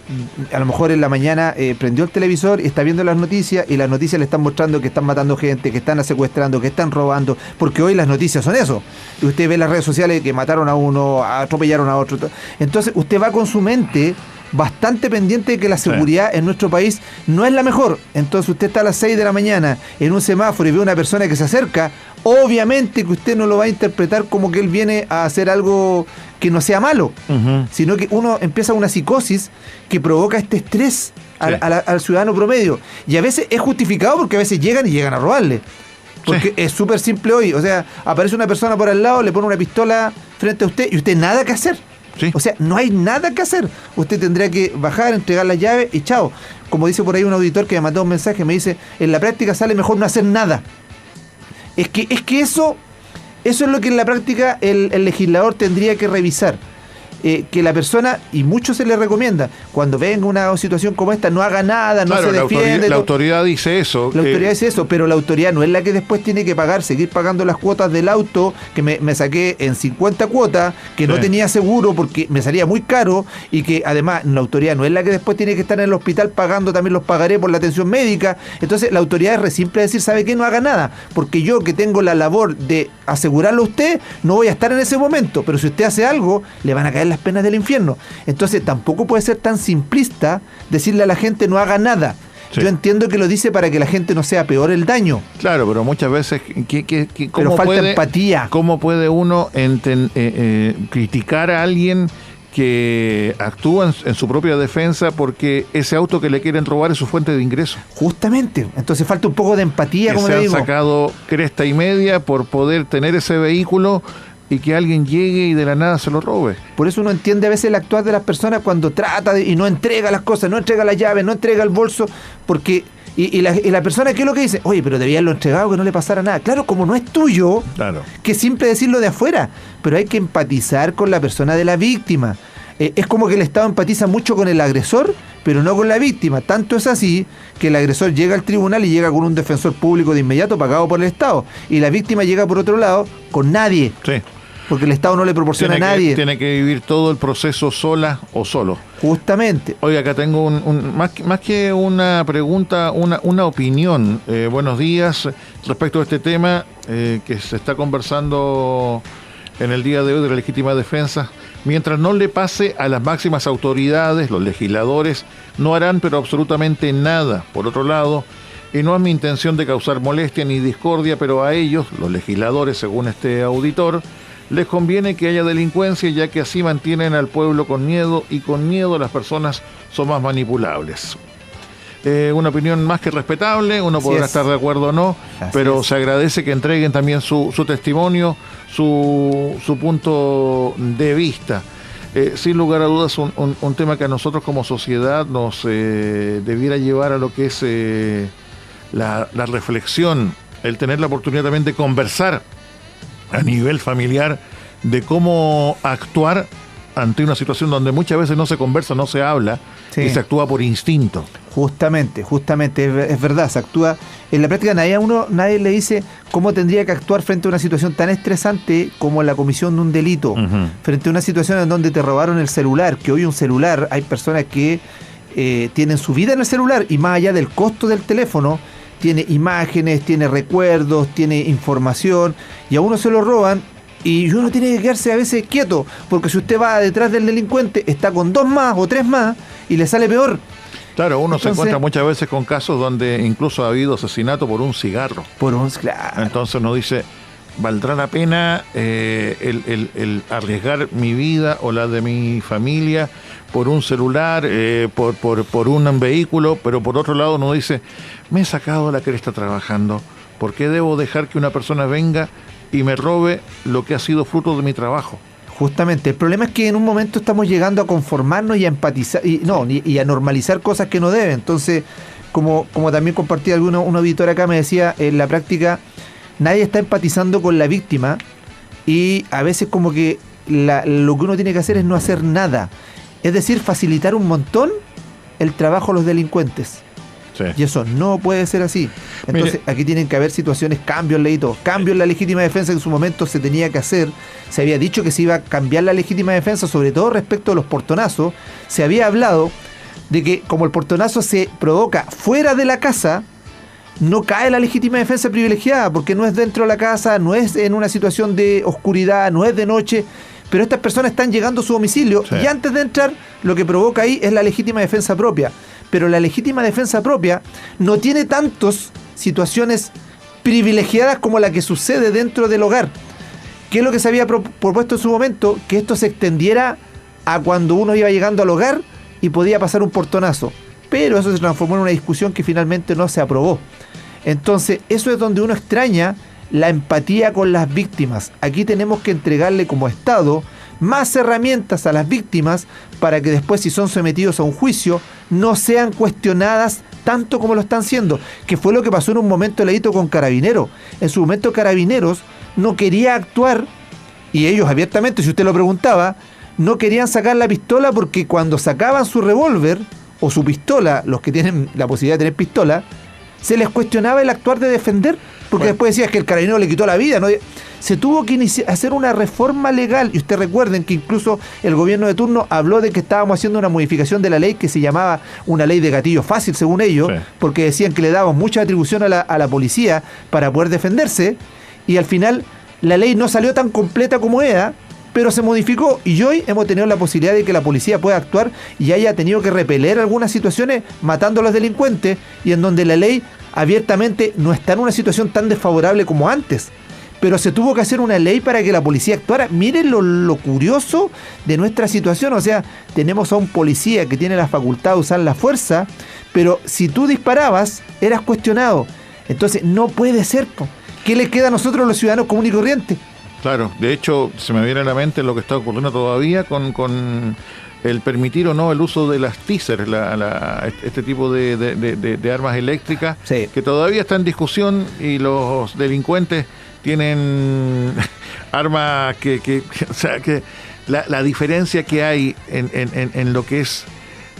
a lo mejor en la mañana prendió el televisor y está viendo las noticias, y las noticias le están mostrando que están matando gente, que están secuestrando, que están robando, porque hoy las noticias son eso. Y usted ve en las redes sociales que mataron a uno, atropellaron a otro. Entonces usted va con su mente bastante pendiente de que la seguridad en nuestro país no es la mejor. Entonces usted está a las 6 de la mañana en un semáforo y ve a una persona que se acerca, obviamente que usted no lo va a interpretar como que él viene a hacer algo que no sea malo, sino que uno empieza una psicosis que provoca este estrés al ciudadano promedio. Y a veces es justificado, porque a veces llegan a robarle. Porque es súper simple hoy. O sea, aparece una persona por al lado, le pone una pistola frente a usted y usted nada que hacer. Sí. O sea, no hay nada que hacer. Usted tendría que bajar, entregar las llaves y chao. Como dice por ahí un auditor que me mandó un mensaje, me dice, en la práctica sale mejor no hacer nada. Es que eso Eso es lo que en la práctica el legislador tendría que revisar. Que la persona, y mucho se le recomienda, cuando venga una situación como esta, no haga nada, no se defiende. La autoridad dice eso. La autoridad dice eso, pero la autoridad no es la que después tiene que seguir pagando las cuotas del auto, que me saqué en 50 cuotas, que no tenía seguro porque me salía muy caro, y que además la autoridad no es la que después tiene que estar en el hospital pagando también los pagaré por la atención médica. Entonces la autoridad es re simple decir, ¿sabe qué? No haga nada, porque yo que tengo la labor de asegurarlo a usted, no voy a estar en ese momento, pero si usted hace algo, le van a caer las penas del infierno. Entonces tampoco puede ser tan simplista decirle a la gente no haga nada. Sí. Yo entiendo que lo dice para que la gente no sea peor el daño. Claro, pero muchas veces pero falta empatía. ¿Cómo puede uno criticar a alguien que actúa en su propia defensa porque ese auto que le quieren robar es su fuente de ingreso? Justamente, entonces falta un poco de empatía, como le digo. Se han sacado cresta y media por poder tener ese vehículo y que alguien llegue y de la nada se lo robe. Por eso uno entiende a veces el actuar de las personas cuando trata y no entrega las cosas, no entrega la llave, no entrega el bolso, porque y la persona, ¿qué es lo que dice? Oye, pero debía haberlo entregado, que no le pasara nada. Claro, como no es tuyo, claro, que es simple decirlo de afuera, pero hay que empatizar con la persona de la víctima. Es como que el Estado empatiza mucho con el agresor, pero no con la víctima. Tanto es así que el agresor llega al tribunal y llega con un defensor público de inmediato pagado por el Estado, y la víctima llega por otro lado con nadie. Sí. Porque el Estado no le proporciona a nadie. Tiene que vivir todo el proceso sola o solo. Justamente. Oiga, acá tengo más que una pregunta, una opinión. Buenos días. Respecto a este tema que se está conversando en el día de hoy de la legítima defensa, mientras no le pase a las máximas autoridades, los legisladores no harán pero absolutamente nada. Por otro lado, y no es mi intención de causar molestia ni discordia, pero a ellos, los legisladores, según este auditor, les conviene que haya delincuencia, ya que así mantienen al pueblo con miedo, y con miedo las personas son más manipulables. Una opinión más que respetable, uno podrá estar de acuerdo o no, pero se agradece que entreguen también su testimonio, su punto de vista. Sin lugar a dudas, un tema que a nosotros como sociedad nos debiera llevar a lo que es la reflexión, el tener la oportunidad también de conversar a nivel familiar de cómo actuar ante una situación donde muchas veces no se conversa, no se habla, y se actúa por instinto. Justamente, es verdad, se actúa. En la práctica nadie le dice cómo tendría que actuar frente a una situación tan estresante como la comisión de un delito, frente a una situación en donde te robaron el celular, que hoy un celular, hay personas que tienen su vida en el celular, y más allá del costo del teléfono, tiene imágenes, tiene recuerdos, tiene información, y a uno se lo roban, y uno tiene que quedarse a veces quieto, porque si usted va detrás del delincuente, está con 2 más o 3 más, y le sale peor. Claro, uno se encuentra muchas veces con casos donde incluso ha habido asesinato por un cigarro. Claro. Entonces uno dice, ¿valdrá la pena el arriesgar mi vida o la de mi familia por un celular, por un vehículo? Pero por otro lado uno dice, me he sacado la cresta trabajando, ¿por qué debo dejar que una persona venga y me robe lo que ha sido fruto de mi trabajo? Justamente, el problema es que en un momento estamos llegando a conformarnos y a empatizar, y a normalizar cosas que no deben. Entonces, como también compartí un auditor acá, me decía, en la práctica, nadie está empatizando con la víctima, y a veces como que lo que uno tiene que hacer es no hacer nada. Es decir, facilitar un montón el trabajo a los delincuentes. Sí. Y eso no puede ser así. Entonces, aquí tienen que haber situaciones, cambios, cambios en la legítima defensa que en su momento se tenía que hacer. Se había dicho que se iba a cambiar la legítima defensa, sobre todo respecto a los portonazos. Se había hablado de que como el portonazo se provoca fuera de la casa, no cae la legítima defensa privilegiada, porque no es dentro de la casa, no es en una situación de oscuridad, no es de noche, pero estas personas están llegando a su domicilio, y antes de entrar, lo que provoca ahí es la legítima defensa propia. Pero la legítima defensa propia no tiene tantas situaciones privilegiadas como la que sucede dentro del hogar. ¿Qué es lo que se había propuesto en su momento? Que esto se extendiera a cuando uno iba llegando al hogar y podía pasar un portonazo. Pero eso se transformó en una discusión que finalmente no se aprobó. Entonces, eso es donde uno extraña la empatía con las víctimas. Aquí tenemos que entregarle como Estado más herramientas a las víctimas para que después, si son sometidos a un juicio, no sean cuestionadas tanto como lo están siendo, que fue lo que pasó en un momento, Leito, con Carabineros. En su momento Carabineros no quería actuar, y ellos abiertamente, si usted lo preguntaba, no querían sacar la pistola porque cuando sacaban su revólver o su pistola, los que tienen la posibilidad de tener pistola, se les cuestionaba el actuar de defender, porque después decía que el carabinero le quitó la vida, ¿no? Se tuvo que hacer una reforma legal, y ustedes recuerden que incluso el gobierno de turno habló de que estábamos haciendo una modificación de la ley que se llamaba una ley de gatillo fácil, según ellos, sí, porque decían que le daban mucha atribución a la policía para poder defenderse, y al final la ley no salió tan completa como era, pero se modificó, y hoy hemos tenido la posibilidad de que la policía pueda actuar y haya tenido que repeler algunas situaciones matando a los delincuentes, y en donde la ley abiertamente no está en una situación tan desfavorable como antes, pero se tuvo que hacer una ley para que la policía actuara. Miren lo curioso de nuestra situación, o sea, tenemos a un policía que tiene la facultad de usar la fuerza, pero si tú disparabas, eras cuestionado. Entonces, no puede ser, po. ¿Qué le queda a nosotros los ciudadanos comunes y corrientes? Claro, de hecho, se me viene a la mente lo que está ocurriendo todavía con el permitir o no el uso de las teasers, este tipo de armas eléctricas, sí, que todavía está en discusión, y los delincuentes tienen armas o sea, que la diferencia que hay en lo que es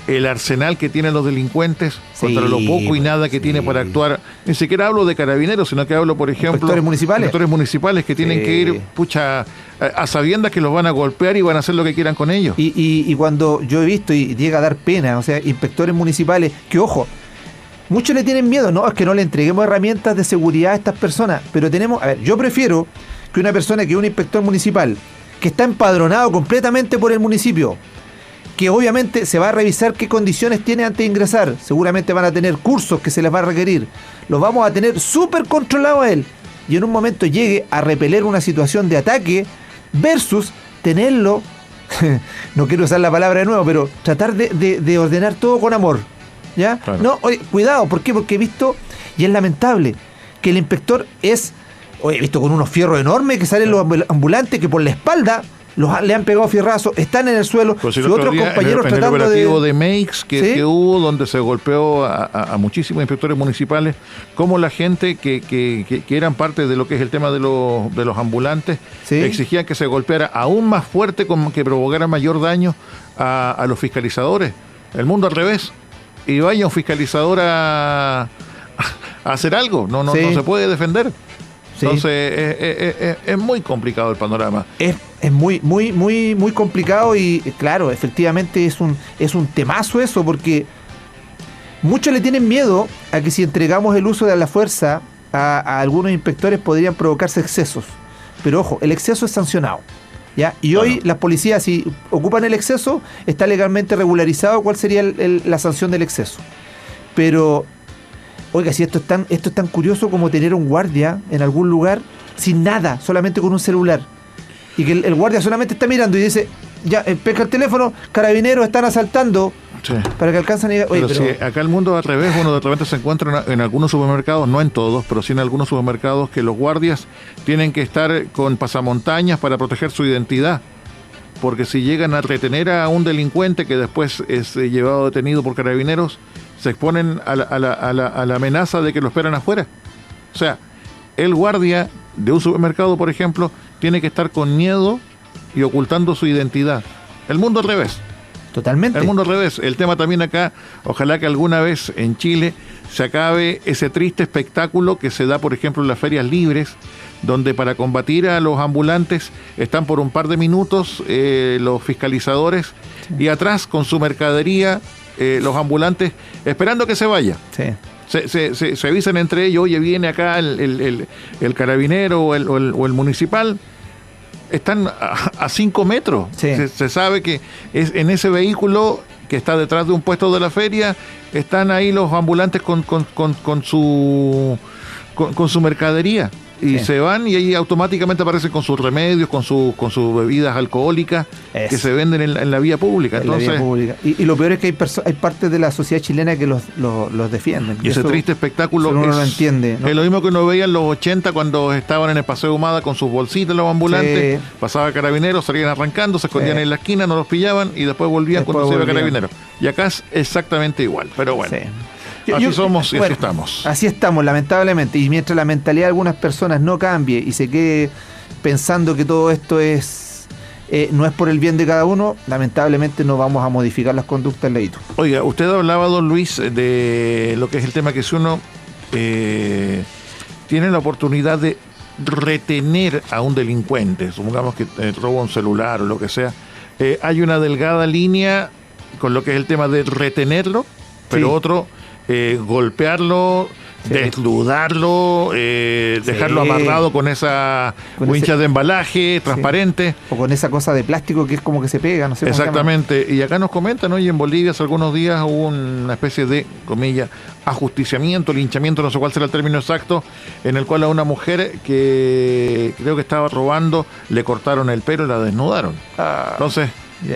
el arsenal que tienen los delincuentes, sí, contra lo poco y nada que, sí, tiene para actuar. Ni siquiera hablo de carabineros, sino que hablo, por ejemplo, inspectores municipales que tienen, sí, que ir, a sabiendas que los van a golpear y van a hacer lo que quieran con ellos. Y cuando yo he visto, y llega a dar pena, o sea, inspectores municipales, que ojo, muchos le tienen miedo, no, es que no le entreguemos herramientas de seguridad a estas personas, pero yo prefiero que una persona, que un inspector municipal, que está empadronado completamente por el municipio, que obviamente se va a revisar qué condiciones tiene antes de ingresar, seguramente van a tener cursos que se les va a requerir, los vamos a tener súper controlado a él, y en un momento llegue a repeler una situación de ataque, versus tenerlo, no quiero usar la palabra de nuevo, pero tratar de ordenar todo con amor, ¿ya? Claro. No, oye, cuidado, ¿por qué? Porque he visto, y es lamentable, que el inspector he visto con unos fierros enormes que salen los ambulantes, que por la espalda le han pegado fierrazos, están en el suelo, pues si otros compañeros tratando de... el operativo de Meix que hubo, donde se golpeó a muchísimos inspectores municipales, como la gente que eran parte de lo que es el tema de los ambulantes, ¿sí?, exigían que se golpeara aún más fuerte, como que provocara mayor daño a los fiscalizadores. El mundo al revés. Y vaya un fiscalizador a hacer algo, no se puede defender. Sí. Entonces es muy complicado el panorama. Es muy, muy, muy, muy complicado, y claro, efectivamente es un temazo eso, porque muchos le tienen miedo a que si entregamos el uso de la fuerza a algunos inspectores podrían provocarse excesos. Pero ojo, el exceso es sancionado, ¿ya? Y hoy las policías, si ocupan el exceso, está legalmente regularizado cuál sería la sanción del exceso. Pero oiga, si esto es tan curioso como tener un guardia en algún lugar sin nada, solamente con un celular, y que el guardia solamente está mirando y dice, ya, pesca el teléfono, carabineros están asaltando, sí, para que alcancen a llegar. Oye, pero si acá el mundo al revés, uno de repente se encuentra en algunos supermercados, no en todos, pero sí en algunos supermercados, que los guardias tienen que estar con pasamontañas para proteger su identidad, porque si llegan a retener a un delincuente que después es llevado detenido por carabineros, se exponen a la amenaza de que lo esperan afuera. O sea, el guardia de un supermercado, por ejemplo, tiene que estar con miedo y ocultando su identidad. El mundo al revés. Totalmente. El mundo al revés. El tema también acá, ojalá que alguna vez en Chile se acabe ese triste espectáculo que se da, por ejemplo, en las ferias libres, donde para combatir a los ambulantes están por un par de minutos los fiscalizadores, sí, y atrás con su mercadería los ambulantes esperando que se vaya. Sí. Se avisan entre ellos, oye, viene acá el carabinero o el municipal. Están a 5 metros. Sí. Se sabe que es en ese vehículo que está detrás de un puesto de la feria, están ahí los ambulantes con su mercadería. Y sí, se van, y ahí automáticamente aparecen con sus remedios, con sus bebidas alcohólicas que se venden en la vía pública. Entonces, la vía pública. Y lo peor es que hay partes de la sociedad chilena que los defienden. Y ese triste espectáculo uno no lo entiende, ¿no? Es lo mismo que uno veía en los 80 cuando estaban en el Paseo Humada con sus bolsitas los ambulantes, sí, pasaba carabineros, salían arrancando, se escondían, sí, en la esquina, no los pillaban y después volvían cuando se iba carabineros. Y acá es exactamente igual, pero bueno. Sí. Así somos y bueno, así estamos. Así estamos, lamentablemente. Y mientras la mentalidad de algunas personas no cambie y se quede pensando que todo esto no es por el bien de cada uno, lamentablemente no vamos a modificar las conductas, Leito. Oiga, usted hablaba, don Luis, de lo que es el tema que si uno tiene la oportunidad de retener a un delincuente, supongamos que roba un celular o lo que sea, hay una delgada línea con lo que es el tema de retenerlo, pero otro, golpearlo, desnudarlo, dejarlo amarrado con esa wincha de embalaje transparente. O con esa cosa de plástico que es como que se pega, no sé cómo Exactamente. Y acá nos comentan, ¿no? Y en Bolivia hace algunos días hubo una especie de, comillas, ajusticiamiento, linchamiento, no sé cuál será el término exacto, en el cual a una mujer que creo que estaba robando le cortaron el pelo y la desnudaron. Entonces,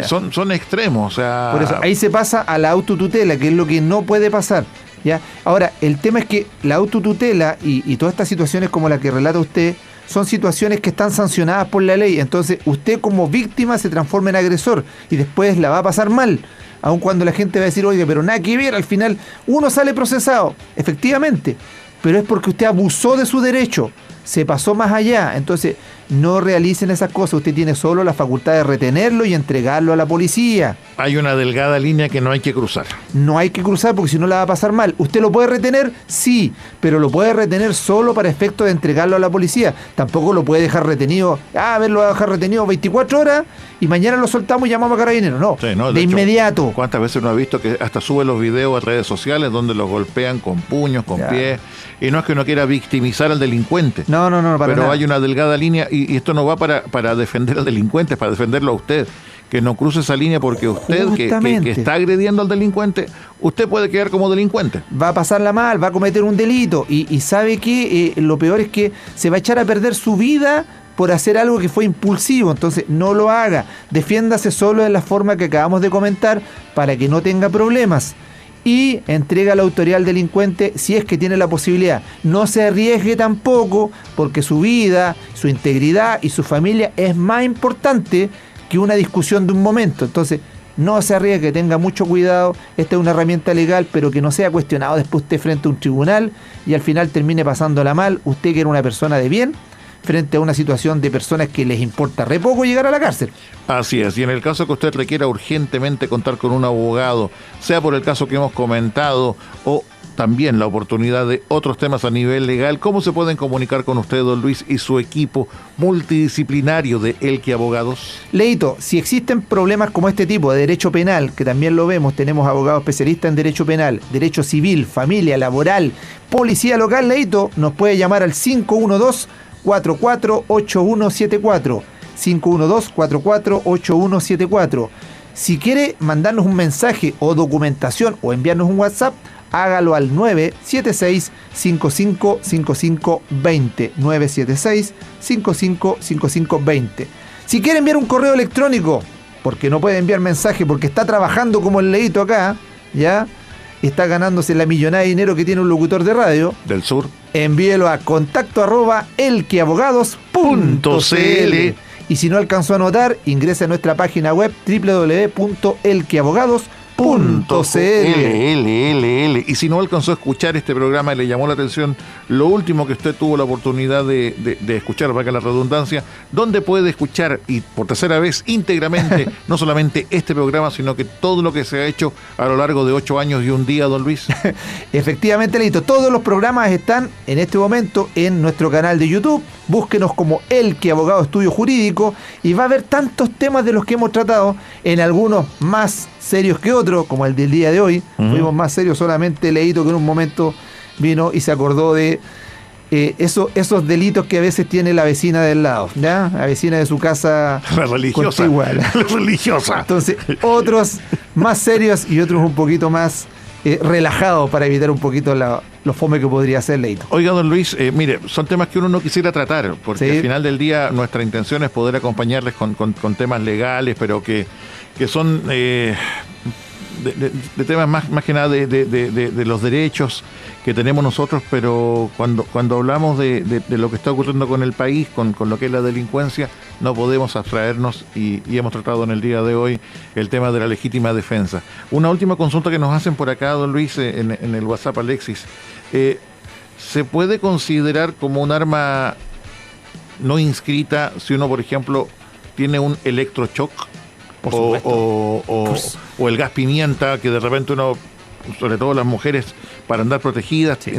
son extremos. O sea, por eso, ahí se pasa a la autotutela, que es lo que no puede pasar. ¿Ya? Ahora, el tema es que la autotutela y todas estas situaciones como la que relata usted son situaciones que están sancionadas por la ley. Entonces, usted como víctima se transforma en agresor y después la va a pasar mal. Aun cuando la gente va a decir, oye, pero nada que ver, al final uno sale procesado, efectivamente, pero es porque usted abusó de su derecho, se pasó más allá. Entonces, no realicen esas cosas, usted tiene solo la facultad de retenerlo y entregarlo a la policía. Hay una delgada línea que no hay que cruzar. No hay que cruzar porque si no la va a pasar mal. ¿Usted lo puede retener? Sí, pero lo puede retener solo para efecto de entregarlo a la policía. Tampoco lo puede dejar retenido, a ver, lo va a dejar retenido 24 horas y mañana lo soltamos y llamamos a Carabineros. No, sí, no, de hecho, inmediato. ¿Cuántas veces uno ha visto que hasta sube los videos a redes sociales donde los golpean con puños, con pies? Y no es que uno quiera victimizar al delincuente. No, para pero nada. hay una delgada línea y esto no va para defender al delincuente, es para defenderlo a usted. Que no cruce esa línea porque usted que está agrediendo al delincuente, usted puede quedar como delincuente. Va a pasarla mal, va a cometer un delito y sabe que lo peor es que se va a echar a perder su vida por hacer algo que fue impulsivo. Entonces no lo haga, defiéndase solo de la forma que acabamos de comentar para que no tenga problemas y entrega a la autoridad al delincuente si es que tiene la posibilidad. No se arriesgue tampoco porque su vida, su integridad y su familia es más importante que una discusión de un momento. Entonces no se arriesgue, tenga mucho cuidado. Esta es una herramienta legal, pero que no sea cuestionado después usted frente a un tribunal y al final termine pasándola mal, usted que era una persona de bien, frente a una situación de personas que les importa re poco llegar a la cárcel. Así es, y en el caso que usted requiera urgentemente contar con un abogado, sea por el caso que hemos comentado o también la oportunidad de otros temas a nivel legal, ¿cómo se pueden comunicar con usted, don Luis, y su equipo multidisciplinario de Elqui Abogados? Leito, si existen problemas como este tipo de derecho penal, que también lo vemos, tenemos abogados especialistas en derecho penal, derecho civil, familia, laboral, policía local, Leito, nos puede llamar al 512-448174, 512-448174. Si quiere mandarnos un mensaje o documentación o enviarnos un WhatsApp, hágalo al 976-555520, 976-555520. Si quiere enviar un correo electrónico, porque no puede enviar mensaje, porque está trabajando como el Leito acá, ya está ganándose la millonada de dinero que tiene un locutor de radio del sur, envíelo a contacto@elquiabogados.cl. Y si no alcanzó a anotar, ingrese a nuestra página web www.elquiabogados.cl. Y si no alcanzó a escuchar este programa y le llamó la atención lo último que usted tuvo la oportunidad de escuchar, para que la redundancia, ¿dónde puede escuchar y por tercera vez íntegramente no solamente este programa, sino que todo lo que se ha hecho a lo largo de 8 años y un día, don Luis? Efectivamente, Leito, todos los programas están en este momento en nuestro canal de YouTube. Búsquenos como Elqui Abogado Estudio Jurídico y va a haber tantos temas de los que hemos tratado, en algunos más serios que otros, como el del día de hoy. Fuimos más serios, solamente Leito que en un momento vino y se acordó de esos delitos que a veces tiene la vecina del lado, ¿ya? La vecina de su casa, la religiosa. Contigua. La religiosa. Entonces, otros más serios y otros un poquito más relajados para evitar un poquito lo fome que podría ser, Leito. Oiga, don Luis, mire, son temas que uno no quisiera tratar, porque sí, al final del día nuestra intención es poder acompañarles con temas legales, pero que son de temas más que nada de los derechos que tenemos nosotros, pero cuando hablamos de lo que está ocurriendo con el país, con lo que es la delincuencia, no podemos abstraernos y hemos tratado en el día de hoy el tema de la legítima defensa. Una última consulta que nos hacen por acá, don Luis, en el WhatsApp, Alexis. ¿Se puede considerar como un arma no inscrita si uno, por ejemplo, tiene un electroshock o el gas pimienta, que de repente uno, sobre todo las mujeres, para andar protegidas, sí.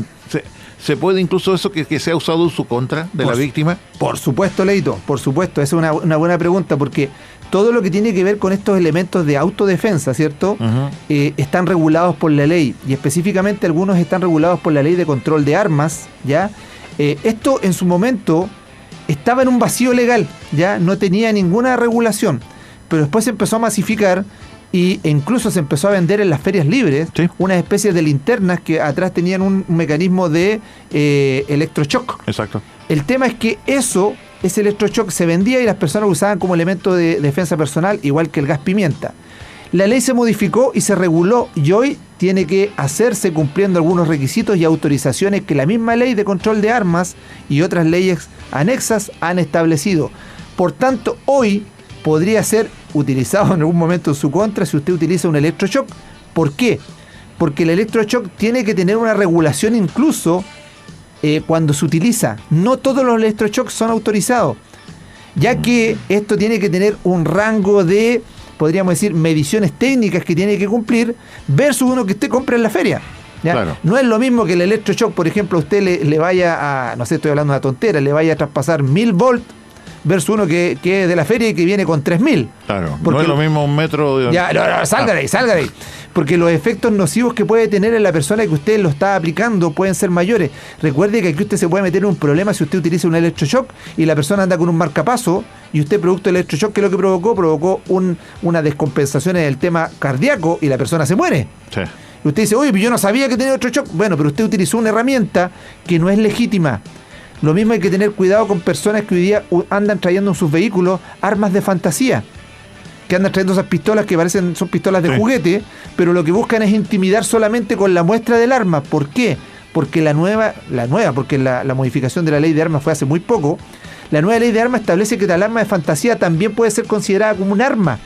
¿Se puede incluso eso que sea usado en su contra de la víctima? Por supuesto, Leito, por supuesto, esa es una buena pregunta, porque todo lo que tiene que ver con estos elementos de autodefensa, ¿cierto? Uh-huh. Están regulados por la ley, y específicamente algunos están regulados por la ley de control de armas, ¿ya? Esto en su momento estaba en un vacío legal, ya no tenía ninguna regulación, pero después se empezó a masificar e incluso se empezó a vender en las ferias libres, sí, unas especies de linternas que atrás tenían un mecanismo de electroshock. Exacto. El tema es que ese electroshock se vendía y las personas lo usaban como elemento de defensa personal, igual que el gas pimienta. La ley se modificó y se reguló, y hoy tiene que hacerse cumpliendo algunos requisitos y autorizaciones que la misma ley de control de armas y otras leyes anexas han establecido. Por tanto, hoy podría ser utilizado en algún momento en su contra si usted utiliza un electroshock. ¿Por qué? Porque el electroshock tiene que tener una regulación incluso cuando se utiliza. No todos los electroshocks son autorizados, ya que esto tiene que tener un rango de, podríamos decir, mediciones técnicas que tiene que cumplir versus uno que usted compra en la feria. ¿Ya? Claro. No es lo mismo que el electroshock, por ejemplo, usted le vaya a, no sé, estoy hablando de una tontera, le vaya a traspasar 1000 volts versus uno que es de la feria y que viene con 3000. Claro, porque no es lo mismo un metro de... Ya, no, salga de ahí. Porque los efectos nocivos que puede tener en la persona que usted lo está aplicando pueden ser mayores. Recuerde que aquí usted se puede meter en un problema si usted utiliza un electroshock y la persona anda con un marcapaso y usted, producto del electroshock, ¿qué es lo que provocó? Una descompensación en el tema cardíaco y la persona se muere. Sí. Y usted dice, oye, yo no sabía que tenía electroshock. Bueno, pero usted utilizó una herramienta que no es legítima. Lo mismo hay que tener cuidado con personas que hoy día andan trayendo en sus vehículos armas de fantasía, que andan trayendo esas pistolas que son pistolas de juguete, pero lo que buscan es intimidar solamente con la muestra del arma. ¿Por qué? Porque la modificación de la ley de armas fue hace muy poco. La nueva ley de armas establece que tal arma de fantasía también puede ser considerada como un arma,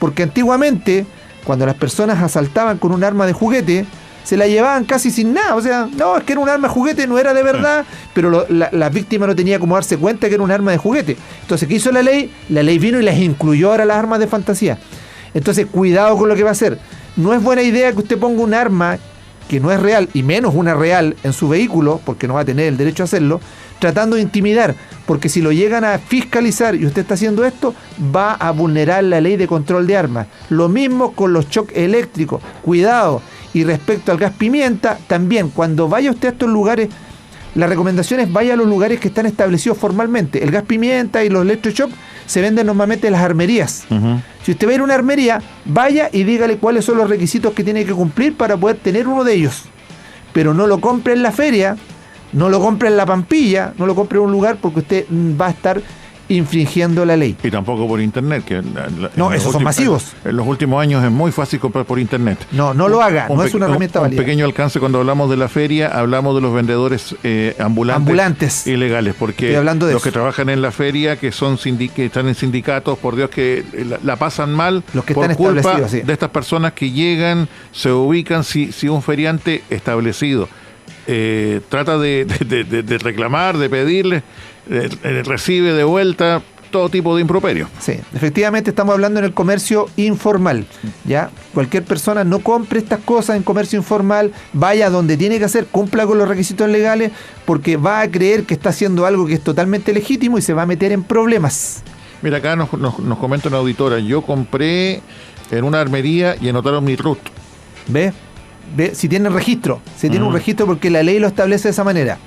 porque antiguamente, cuando las personas asaltaban con un arma de juguete, se la llevaban casi sin nada, o sea, no, es que era un arma de juguete, no era de verdad, pero la víctima no tenía como darse cuenta que era un arma de juguete. Entonces, ¿qué hizo la ley? La ley vino y las incluyó ahora las armas de fantasía. Entonces, cuidado con lo que va a hacer. No es buena idea que usted ponga un arma que no es real, y menos una real, en su vehículo, porque no va a tener el derecho a hacerlo, tratando de intimidar, porque si lo llegan a fiscalizar y usted está haciendo esto, va a vulnerar la ley de control de armas. Lo mismo con los shocks eléctricos, cuidado. Y respecto al gas pimienta, también, cuando vaya usted a estos lugares, la recomendación es vaya a los lugares que están establecidos formalmente. El gas pimienta y los electroshocks se venden normalmente en las armerías. Uh-huh. Si usted va a ir a una armería, vaya y dígale cuáles son los requisitos que tiene que cumplir para poder tener uno de ellos. Pero no lo compre en la feria, no lo compre en la Pampilla, no lo compre en un lugar, porque usted va a estar infringiendo la ley. Y tampoco por internet. No, esos son masivos. En los últimos años es muy fácil comprar por internet. No lo haga, no es una herramienta válida. Un pequeño alcance cuando hablamos de la feria, hablamos de los vendedores ambulantes ilegales, porque los que trabajan en la feria, que están en sindicatos, por Dios, que la pasan mal, los que por están culpa sí, de estas personas que llegan, se ubican, si un feriante establecido trata de reclamar, de pedirle, recibe de vuelta todo tipo de improperios. Sí, efectivamente estamos hablando en el comercio informal, ¿ya? Cualquier persona no compre estas cosas en comercio informal, vaya donde tiene que hacer, cumpla con los requisitos legales, porque va a creer que está haciendo algo que es totalmente legítimo y se va a meter en problemas. Mira, acá nos comenta una auditora, yo compré en una armería y anotaron mi RUT. ¿Ve? Si tiene registro, tiene un registro porque la ley lo establece de esa manera.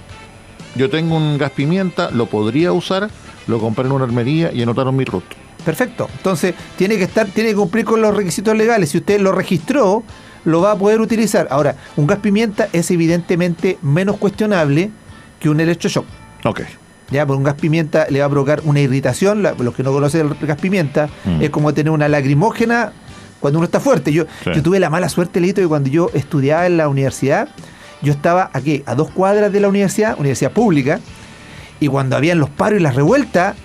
Yo tengo un gas pimienta, lo podría usar, lo compré en una armería y anotaron mi RUT. Perfecto. Entonces, tiene que cumplir con los requisitos legales. Si usted lo registró, lo va a poder utilizar. Ahora, un gas pimienta es evidentemente menos cuestionable que un electroshock. Ok. Ya, porque un gas pimienta le va a provocar una irritación. Los que no conocen el gas pimienta, es como tener una lacrimógena cuando uno está fuerte. Yo tuve la mala suerte, Leito, que cuando yo estudiaba en la universidad, yo estaba aquí, a 2 cuadras de la universidad pública, y cuando habían los paros y las revueltas,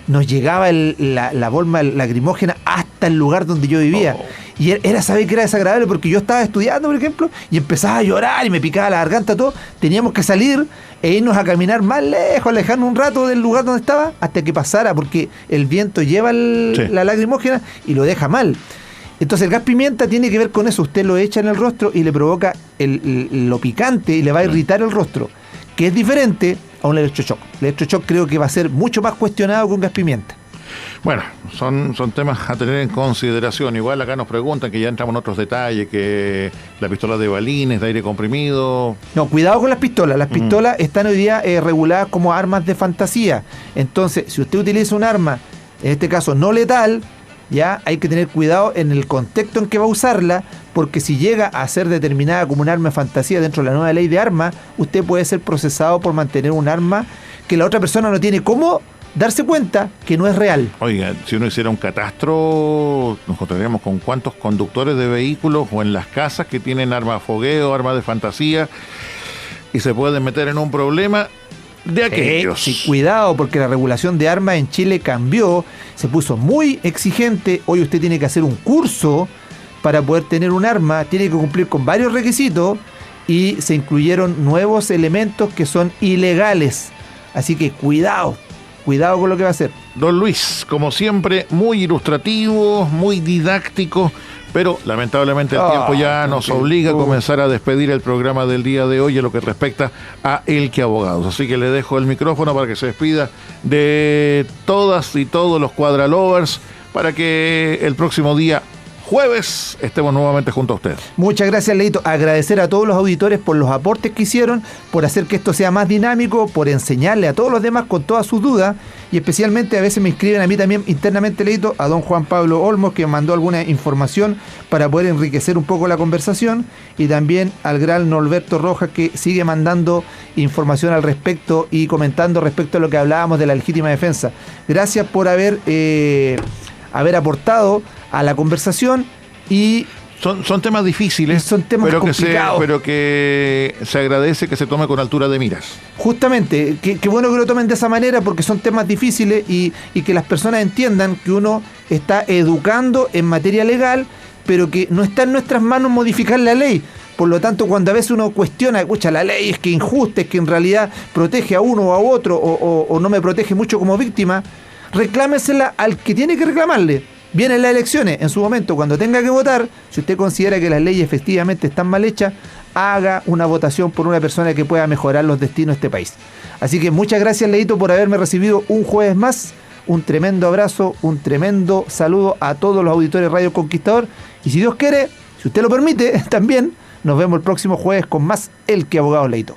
nos llegaba la bomba lacrimógena hasta el lugar donde yo vivía. Y ¿sabes que era desagradable? Porque yo estaba estudiando, por ejemplo, y empezaba a llorar y me picaba la garganta, todo. Teníamos que salir e irnos a caminar más lejos, alejarnos un rato del lugar donde estaba, hasta que pasara, porque el viento lleva la lacrimógena y lo deja mal. Entonces el gas pimienta tiene que ver con eso. Usted lo echa en el rostro y le provoca lo picante y le va a irritar el rostro, que es diferente a un electroshock. El electroshock creo que va a ser mucho más cuestionado que un gas pimienta. Bueno, son temas a tener en consideración. Igual acá nos preguntan, que ya entramos en otros detalles, que la pistola de balines, de aire comprimido... No, cuidado con las pistolas. Las pistolas están hoy día reguladas como armas de fantasía. Entonces, si usted utiliza un arma, en este caso no letal, ya hay que tener cuidado en el contexto en que va a usarla, porque si llega a ser determinada como un arma de fantasía dentro de la nueva ley de armas, usted puede ser procesado por mantener un arma que la otra persona no tiene cómo darse cuenta que no es real. Oiga, si uno hiciera un catastro, nos encontraríamos con cuántos conductores de vehículos o en las casas que tienen armas de fogueo, armas de fantasía, y se pueden meter en un problema de aquellos. Sí, cuidado, porque la regulación de armas en Chile cambió, se puso muy exigente. Hoy usted tiene que hacer un curso para poder tener un arma, tiene que cumplir con varios requisitos y se incluyeron nuevos elementos que son ilegales. Así que cuidado con lo que va a hacer. Don Luis, como siempre, muy ilustrativo, muy didáctico, pero lamentablemente el tiempo ya nos obliga a comenzar a despedir el programa del día de hoy en lo que respecta a El Que Abogados. Así que le dejo el micrófono para que se despida de todas y todos los cuadralovers, para que el próximo día jueves estemos nuevamente junto a usted. Muchas gracias, Leito. Agradecer a todos los auditores por los aportes que hicieron, por hacer que esto sea más dinámico, por enseñarle a todos los demás con todas sus dudas, y especialmente a veces me escriben a mí también internamente, Leito, a don Juan Pablo Olmos, que mandó alguna información para poder enriquecer un poco la conversación, y también al gran Norberto Rojas, que sigue mandando información al respecto y comentando respecto a lo que hablábamos de la legítima defensa. Gracias por haber aportado a la conversación. Y son temas difíciles, son temas complicados, pero que se agradece que se tome con altura de miras. Justamente, qué bueno que lo tomen de esa manera, porque son temas difíciles y que las personas entiendan que uno está educando en materia legal, pero que no está en nuestras manos modificar la ley. Por lo tanto, cuando a veces uno cuestiona, escucha, la ley es que injusta, es que en realidad protege a uno o a otro, o no me protege mucho como víctima, reclámesela al que tiene que reclamarle. Vienen las elecciones, en su momento, cuando tenga que votar, si usted considera que las leyes efectivamente están mal hechas, haga una votación por una persona que pueda mejorar los destinos de este país. Así que muchas gracias, Leito, por haberme recibido un jueves más. Un tremendo abrazo, un tremendo saludo a todos los auditores de Radio Conquistador. Y si Dios quiere, si usted lo permite, también nos vemos el próximo jueves con más El Que Abogados, Leito.